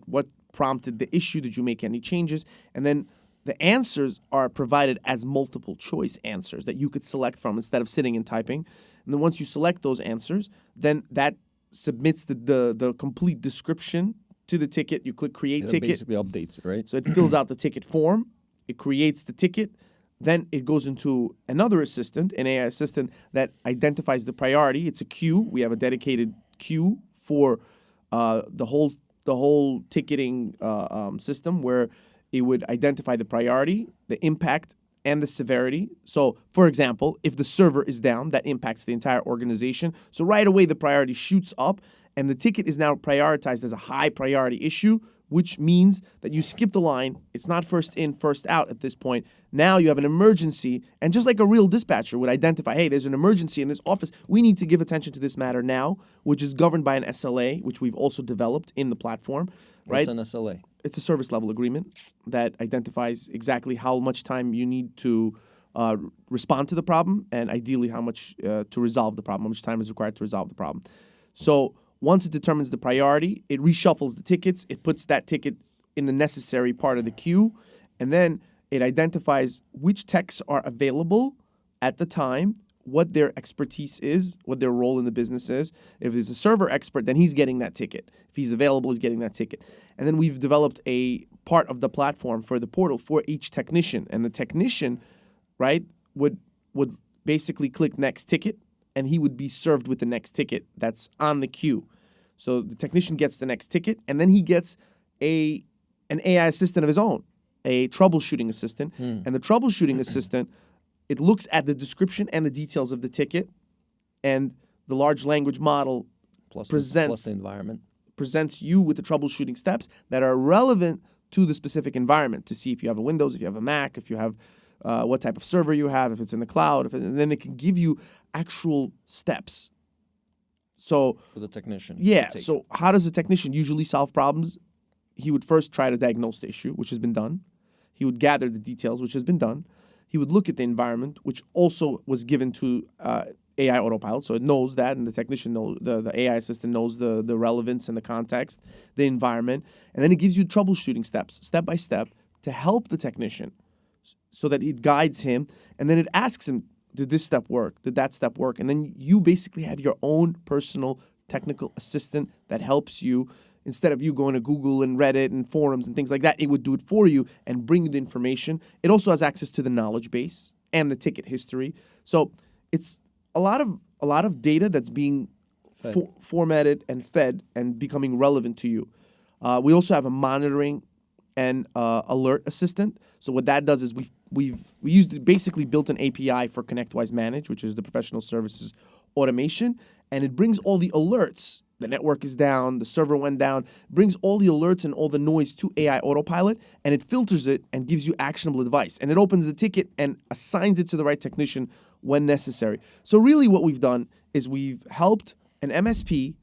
prompted the issue, did you make any changes, and then the answers are provided as multiple choice answers that you could select from instead of sitting and typing. And then once you select those answers, then that submits the complete description to the ticket. You click create It ticket. basically updates it, right? So it fills out the ticket form. It creates the ticket. Then it goes into another assistant, an AI assistant that identifies the priority. It's a queue. We have a dedicated queue for the whole whole ticketing system where it would identify the priority, the impact, and the severity. So, for example, if the server is down, that impacts the entire organization. So right away, the priority shoots up, and the ticket is now prioritized as a high priority issue, which means that you skip the line. It's not first in, first out at this point. Now you have an emergency, and just like a real dispatcher would identify, hey, there's an emergency in this office. We need to give attention to this matter now, which is governed by an SLA, which we've also developed in the platform. Right? What's an SLA? It's a service level agreement that identifies exactly how much time you need to respond to the problem, and ideally how much to resolve the problem, how much time is required to resolve the problem. So once it determines the priority, it reshuffles the tickets, it puts that ticket in the necessary part of the queue, and then it identifies which techs are available at the time, what their expertise is, what their role in the business is. If he's a server expert, then he's getting that ticket. If he's available, he's getting that ticket. And then we've developed a part of the platform for the portal for each technician. And the technician, right, would basically click next ticket, and he would be served with the next ticket that's on the queue. So the technician gets the next ticket, and then he gets an AI assistant of his own, a troubleshooting assistant. And the troubleshooting assistant, it looks at the description and the details of the ticket, and the large language model Plus presents the environment. presents you with the troubleshooting steps that are relevant to the specific environment to see if you have a Windows, if you have a Mac, if you have what type of server you have, if it's in the cloud, and then it can give you actual steps. So For the technician. yeah, to take. so how does a technician usually solve problems? He would first try to diagnose the issue, which has been done. He would gather the details, which has been done. He would look at the environment, which also was given to AI Autopilot, so it knows that, and the technician knows, the AI assistant knows the relevance and the context, the environment, and then it gives you troubleshooting steps, step by step, to help the technician, so that it guides him, and then it asks him, did this step work? Did that step work? And then you basically have your own personal technical assistant that helps you. Instead of you going to Google and Reddit and forums and things like that, it would do it for you and bring you the information. It also has access to the knowledge base and the ticket history. So it's a lot of data that's being formatted and fed and becoming relevant to you. We also have a monitoring and alert assistant. So what that does is we basically built an API for ConnectWise Manage, which is the professional services automation, and it brings all the alerts. The network is down, the server went down, brings all the alerts and all the noise to AI Autopilot, and it filters it and gives you actionable advice. And it opens the ticket and assigns it to the right technician when necessary. So really what we've done is we've helped an MSP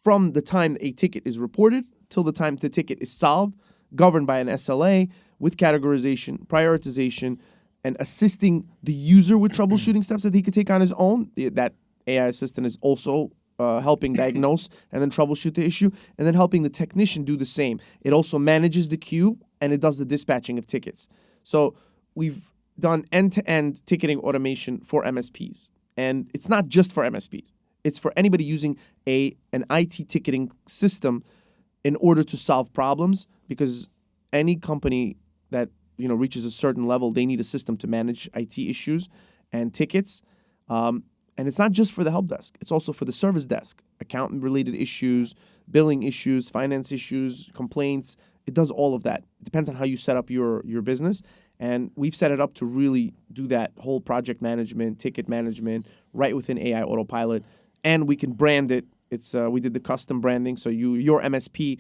from the time a ticket is reported till the time the ticket is solved, governed by an SLA with categorization, prioritization, and assisting the user with troubleshooting steps that he could take on his own. That AI assistant is also helping diagnose and then troubleshoot the issue, and then helping the technician do the same. It also manages the queue, and it does the dispatching of tickets. So we've done end-to-end ticketing automation for MSPs. And it's not just for MSPs. It's for anybody using an IT ticketing system in order to solve problems, because any company that reaches a certain level, they need a system to manage IT issues and tickets. And it's not just for the help desk. It's also for the service desk, accountant-related issues, billing issues, finance issues, complaints. It does all of that. It depends on how you set up your business. And we've set it up to really do that whole project management, ticket management, right within AI Autopilot. And we can brand it. We did the custom branding, so your MSP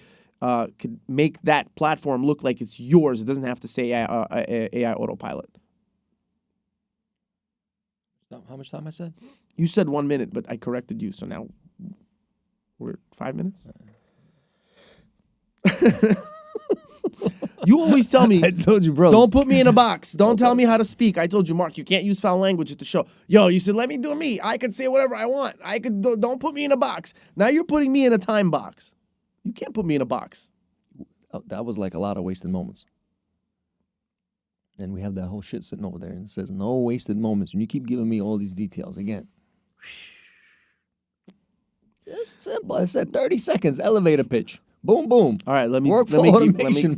could make that platform look like it's yours. It doesn't have to say AI Autopilot. How much time I said? You said 1 minute, but I corrected you, so now we're 5 minutes. You always tell me, I told you, bro. don't put me in a box. Don't tell me how to speak. I told you, Mark, you can't use foul language at the show. Yo, you said, let me do me. I can say whatever I want. Don't put me in a box. Now you're putting me in a time box. You can't put me in a box. Oh, that was like a lot of wasted moments. And we have that whole shit sitting over there, and it says no wasted moments. And you keep giving me all these details again. It's simple. I said 30 seconds, elevator pitch. Boom, boom. All right, let me Workflow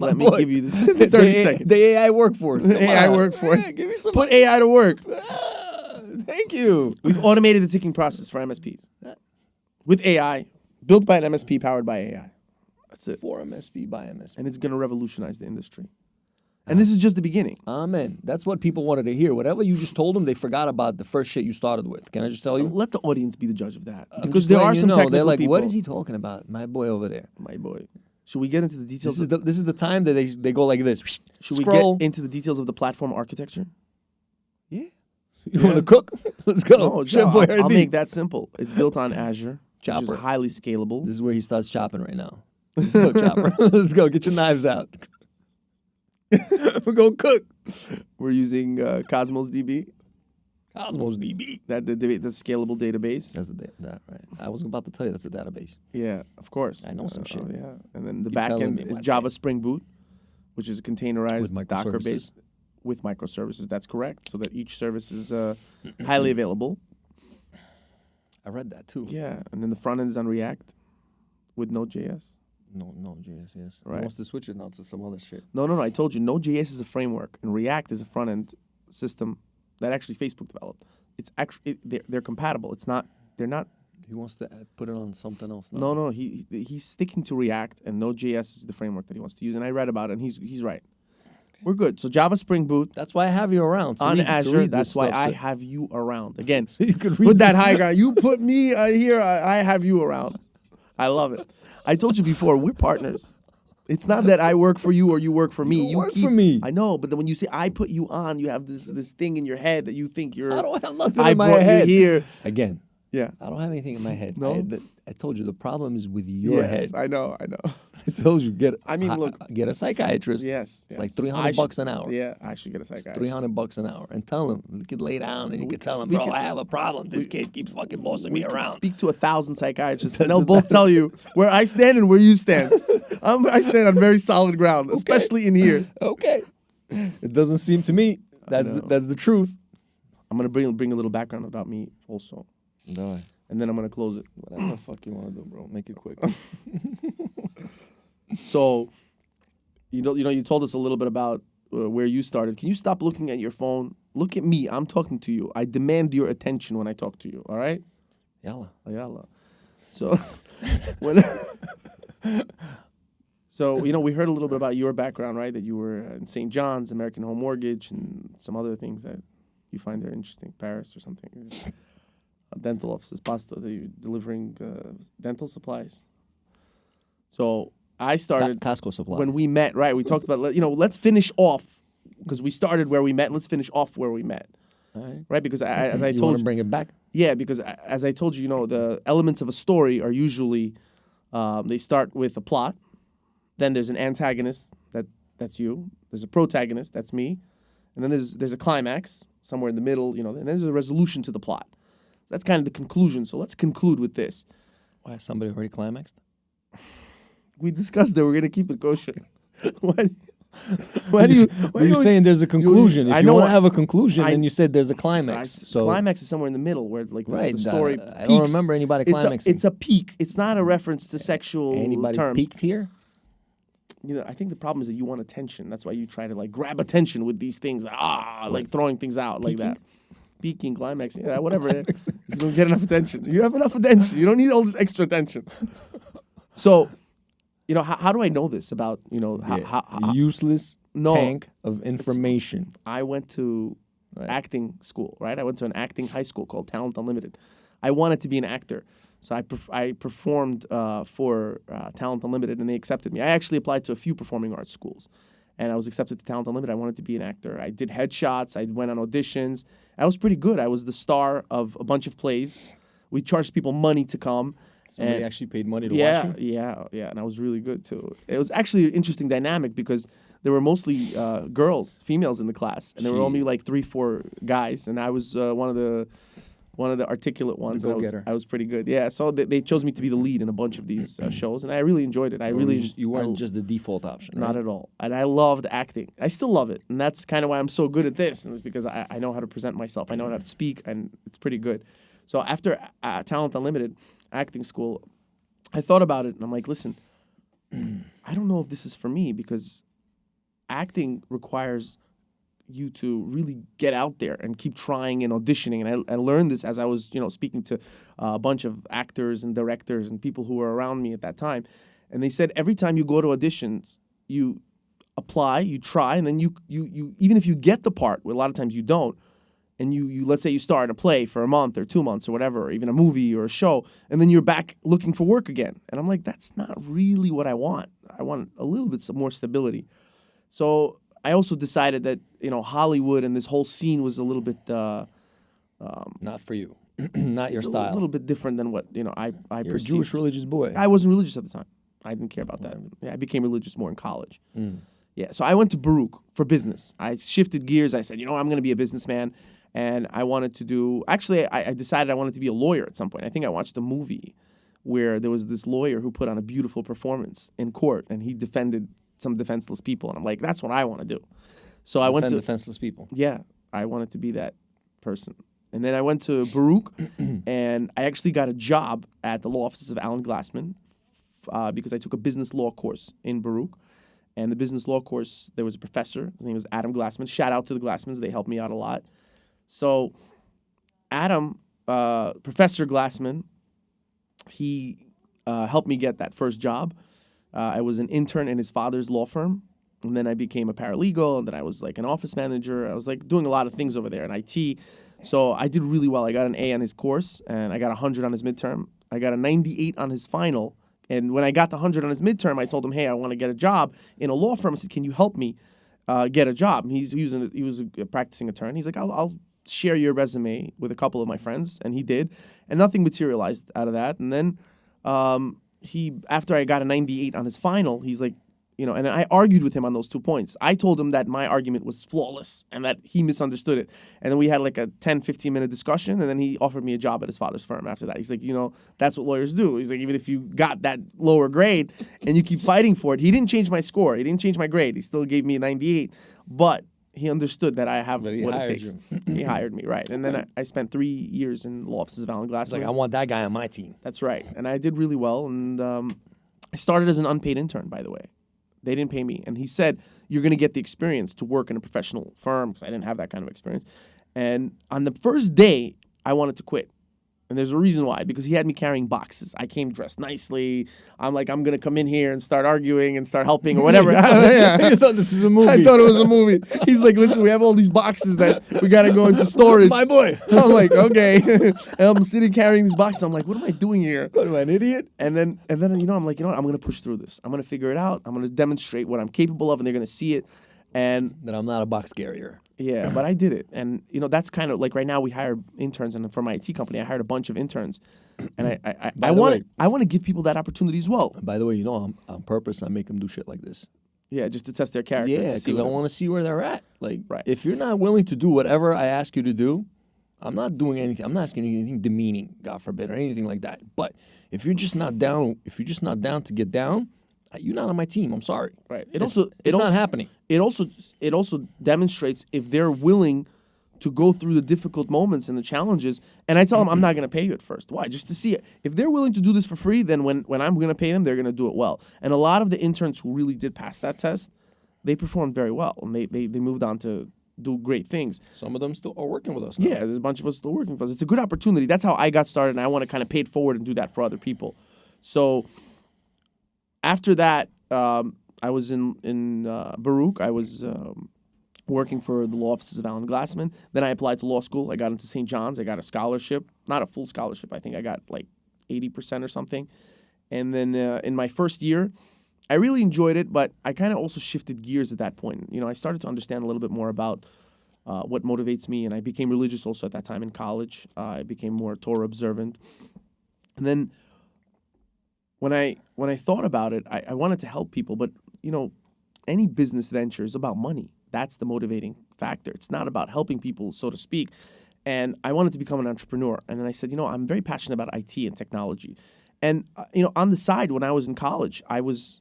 let me give you the 30 seconds. The AI workforce. Come AI on. workforce. Yeah, give me some. Put AI to work. Thank you. We've automated the ticking process for MSPs with AI. Built by an MSP, powered by AI. That's it. For MSP by MSP. And it's going to revolutionize the industry. And this is just the beginning. Amen. That's what people wanted to hear. Whatever you just told them, they forgot about the first shit you started with. Can I just tell you? Let the audience be the judge of that. I'm Because just there letting are you some know. technical They're like, people. what is he talking about? My boy over there. My boy. Should we get into the details? This is the time that they go like this. Should Scroll. we get into the details of the platform architecture? Yeah. You want to cook? Let's go. No, Chef Boy I'll RD. make that simple. It's built on Azure, which Chopper. is highly scalable. This is where he starts chopping right now. Let's go, Chopper. Let's go. Get your knives out. We're going to cook. We're using Cosmos DB, Cosmos DB. the scalable database. That's that right. I was about to tell you that's a database. Yeah, of course. I know some shit. Yeah, and then the Keep back telling end me, is my Java man. Spring Boot, which is a containerized With microservices. Docker-based with microservices. That's correct. So that each service is highly available. I read that too. Yeah, and then the front end is on React with Node.js. No, JS, yes. Right. He wants to switch it now to some other shit. No. I told you, Node.js is a framework, and React is a front end system that actually Facebook developed. It's actually they're compatible. It's not. They're not. He wants to put it on something else now. No. He's sticking to React, and Node.js is the framework that he wants to use. And I read about it, and he's right. We're good. So Java Spring Boot That's why I have you around. to on read- to Azure. read That's this why stuff, I so- have you around. Again, you could read put that this. high ground. You put me here. I have you around. I love it. I told you before, we're partners. It's not that I work for you or you work for me. You work for me. I know, but then when you say I put you on, you have this thing in your head that you think you're. I don't have nothing I in my brought head. you here. Again, Yeah. I don't have anything in my head. No? I told you the problem is with your Yes, head. I know. I told you get a psychiatrist. Yes. It's like yes. I $300 an hour. Yeah, I should get a psychiatrist. $300 an hour, and tell him you could lay down and you could tell him, we bro, can- I have a problem. This kid keeps fucking bossing me We can around. speak to 1,000 psychiatrists, and they'll both tell you where I stand and where you stand. I stand on very solid ground, especially in here. Okay, it doesn't seem to me that's the truth. I'm gonna bring a little background about me also, No, and then I'm gonna close it. whatever the fuck you want to do, bro. Make it quick. So, you told us a little bit about where you started. Can you stop looking at your phone? Look at me. I'm talking to you. I demand your attention when I talk to you. All right? Yalla. Ayala. So, when, we heard a little bit about your background, right? That you were in St. John's, American Home Mortgage, and some other things that you find there interesting, Paris or something. Dental offices, pasta, delivering dental supplies. So I started Costco supply. when we met, right? We talked about, let's finish off because we started where we met. And let's finish off where we met, All right. right? Because as I You want told to you, bring it back? yeah, because as I told you, the elements of a story are usually they start with a plot, then there's an antagonist that's you, there's a protagonist that's me, and then there's a climax somewhere in the middle, and there's a resolution to the plot. That's kind of the conclusion. So let's conclude with this. Why, somebody already climaxed? We discussed that we're gonna keep it kosher. Why do you? You're saying there's a conclusion. I If you know want what- to have a conclusion, I- then you said there's a climax. So climax is somewhere in the middle where right, the story. I don't peaks. remember anybody It's climaxing. it's a peak. It's not a reference to sexual Anybody terms. peaked here? I think the problem is that you want attention. That's why you try to grab attention with these things. Like throwing things out like that. Peaking, climaxing, whatever. You don't get enough attention. You have enough attention. You don't need all this extra attention. So, how do I know this about how Useless No. tank of information. I went to Right. acting school, right? I went to an acting high school called Talent Unlimited. I wanted to be an actor. So I performed for Talent Unlimited, and they accepted me. I actually applied to a few performing arts schools, and I was accepted to Talent Unlimited. I wanted to be an actor. I did headshots. I went on auditions. I was pretty good. I was the star of a bunch of plays. We charged people money to come. Somebody and- actually paid money to watch you? Yeah, and I was really good too. It was actually an interesting dynamic because there were mostly females in the class, and there were only like 3-4 guys, and I was one of the articulate ones. and go-getter. I was pretty good. Yeah, so they chose me to be the lead in a bunch of these shows, and I really enjoyed it. You weren't just the default option, right? Not at all. And I loved acting. I still love it. And that's kind of why I'm so good at this. And it's because I know how to present myself. I know how to speak, and it's pretty good. So after Talent Unlimited acting school, I thought about it, and I'm like, listen, I don't know if this is for me because acting requires, you to really get out there and keep trying and auditioning. And I learned this as I was, speaking to a bunch of actors and directors and people who were around me at that time. And they said every time you go to auditions, you apply, you try, and then you even if you get the part, a lot of times you don't, and you let's say you star in a play for a month or 2 months or whatever, or even a movie or a show, and then you're back looking for work again. And I'm like, that's not really what I want. I want a little bit more stability. So I also decided that, Hollywood and this whole scene was a little bit Not for you. Not your style. a little bit different than what, I You're a perceived. Jewish religious boy. I wasn't religious at the time. I didn't care about that. Yeah, I became religious more in college. Yeah, so I went to Baruch for business. I shifted gears. I said, I'm going to be a businessman. And I wanted to do, actually, I decided I wanted to be a lawyer at some point. I think I watched a movie where there was this lawyer who put on a beautiful performance in court, and he defended some defenseless people. And I'm like, that's what I want to do. So I went to defenseless people. Yeah, I wanted to be that person. And then I went to Baruch, and I actually got a job at the law offices of Alan Glassman because I took a business law course in Baruch. And the business law course, there was a professor. His name was Adam Glassman. Shout out to the Glassmans. They helped me out a lot. So Adam, Professor Glassman, he helped me get that first job. I was an intern in his father's law firm. And then I became a paralegal, and then I was like an office manager. I was like doing a lot of things over there in IT. So I did really well. I got an A on his course, and I got 100 on his midterm. I got a 98 on his final. And when I got the 100 on his midterm, I told him, hey, I want to get a job in a law firm. I said, can you help me get a job? And he was a practicing attorney. He's like, I'll share your resume with a couple of my friends. And he did. And nothing materialized out of that. And then after I got a 98 on his final, he's like, and I argued with him on those 2 points. I told him that my argument was flawless and that he misunderstood it. And then we had like a 10, 15-minute discussion, and then he offered me a job at his father's firm after that. He's like, that's what lawyers do. He's like, even if you got that lower grade and you keep fighting for it, he didn't change my score. He didn't change my grade. He still gave me a 98. But he understood that I have what it takes. He hired me, right. And then I spent 3 years in law offices of Alan Glassman. It's like, I want that guy on my team. That's right. And I did really well. And I started as an unpaid intern, by the way. They didn't pay me. And he said, you're going to get the experience to work in a professional firm, because I didn't have that kind of experience. And on the first day, I wanted to quit. And there's a reason why, because he had me carrying boxes. I came dressed nicely. I'm like, I'm going to come in here and start arguing and start helping or whatever. You thought this was a movie. I thought it was a movie. He's like, listen, we have all these boxes that we got to go into storage. My boy. I'm like, okay. And I'm sitting carrying these boxes. I'm like, what am I doing here? What am I, an idiot? And then I'm like, what? I'm going to push through this. I'm going to figure it out. I'm going to demonstrate what I'm capable of, and they're going to see it. And that I'm not a box carrier. Yeah, but I did it. And, that's kind of like right now we hire interns, and for my IT company, I hired a bunch of interns. And I want to give people that opportunity as well. By the way, on purpose, I make them do shit like this. Yeah, just to test their character. Yeah, because I want to see where they're at. Like, right. If you're not willing to do whatever I ask you to do, I'm not doing anything. I'm not asking you anything demeaning, God forbid, or anything like that. But if you're just not down to get down, you're not on my team. I'm sorry. Right. It's not happening. It also demonstrates if they're willing to go through the difficult moments and the challenges. And I tell them I'm not going to pay you at first. Why? Just to see it. If they're willing to do this for free, then when I'm going to pay them, they're going to do it well. And a lot of the interns who really did pass that test, they performed very well, and they moved on to do great things. Some of them still are working with us now. Yeah, there's a bunch of us still working with us. It's a good opportunity. That's how I got started, and I want to kind of pay it forward and do that for other people. So after that, I was in Baruch. I was working for the law offices of Alan Glassman. Then I applied to law school. I got into St. John's. I got a scholarship. Not a full scholarship. I think I got like 80% or something. And then in my first year, I really enjoyed it, but I kind of also shifted gears at that point. I started to understand a little bit more about what motivates me, and I became religious also at that time in college. I became more Torah observant. And then when I thought about it, I wanted to help people, but any business venture is about money. That's the motivating factor. It's not about helping people, so to speak. And I wanted to become an entrepreneur. And then I said, I'm very passionate about IT and technology. And on the side, when I was in college, I was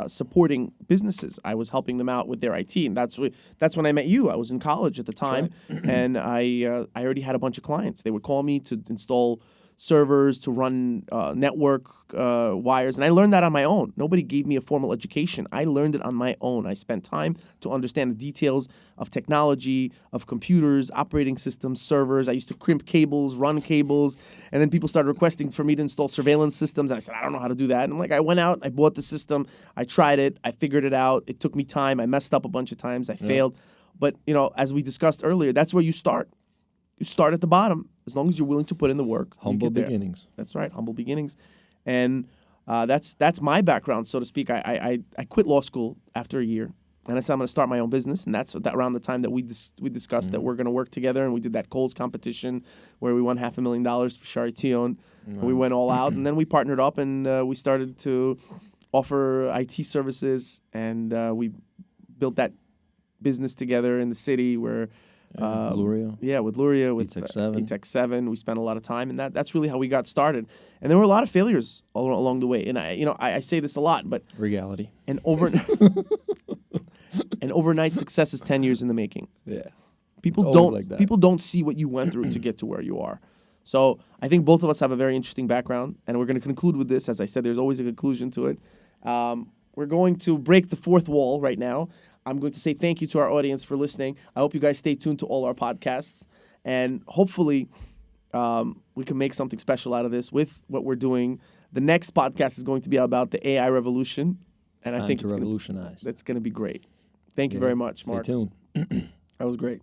supporting businesses. I was helping them out with their IT, and that's when I met you. I was in college at the time, and I already had a bunch of clients. They would call me to install servers, to run network wires. And I learned that on my own. Nobody gave me a formal education. I learned it on my own. I spent time to understand the details of technology, of computers, operating systems, servers. I used to crimp cables, run cables. And then people started requesting for me to install surveillance systems. And I said, I don't know how to do that. And I'm like, I went out, I bought the system, I tried it, I figured it out. It took me time. I messed up a bunch of times. I failed. But, as we discussed earlier, that's where you start. You start at the bottom. As long as you're willing to put in the work. Humble beginnings. That's right, humble beginnings. And that's my background, so to speak. I quit law school after a year. And I said, I'm going to start my own business. And that's around the time that we discussed that we're going to work together. And we did that Coles competition where we won $500,000 for Shari Tion. Right. We went all out. And then we partnered up and we started to offer IT services. And we built that business together in the city where... Luria. Yeah, with Luria, with E-Tech 7. We spent a lot of time. And that's really how we got started. And there were a lot of failures along the way. And I say this a lot, but... Reality. And an overnight success is 10 years in the making. Yeah. People don't see what you went through to get to where you are. So I think both of us have a very interesting background, and we're going to conclude with this. As I said, there's always a conclusion to it. We're going to break the fourth wall right now. I'm going to say thank you to our audience for listening. I hope you guys stay tuned to all our podcasts, and hopefully we can make something special out of this with what we're doing. The next podcast is going to be about the AI revolution. And I think it's revolutionize. That's going to be great. Thank you very much, Mark. Stay tuned. That was great.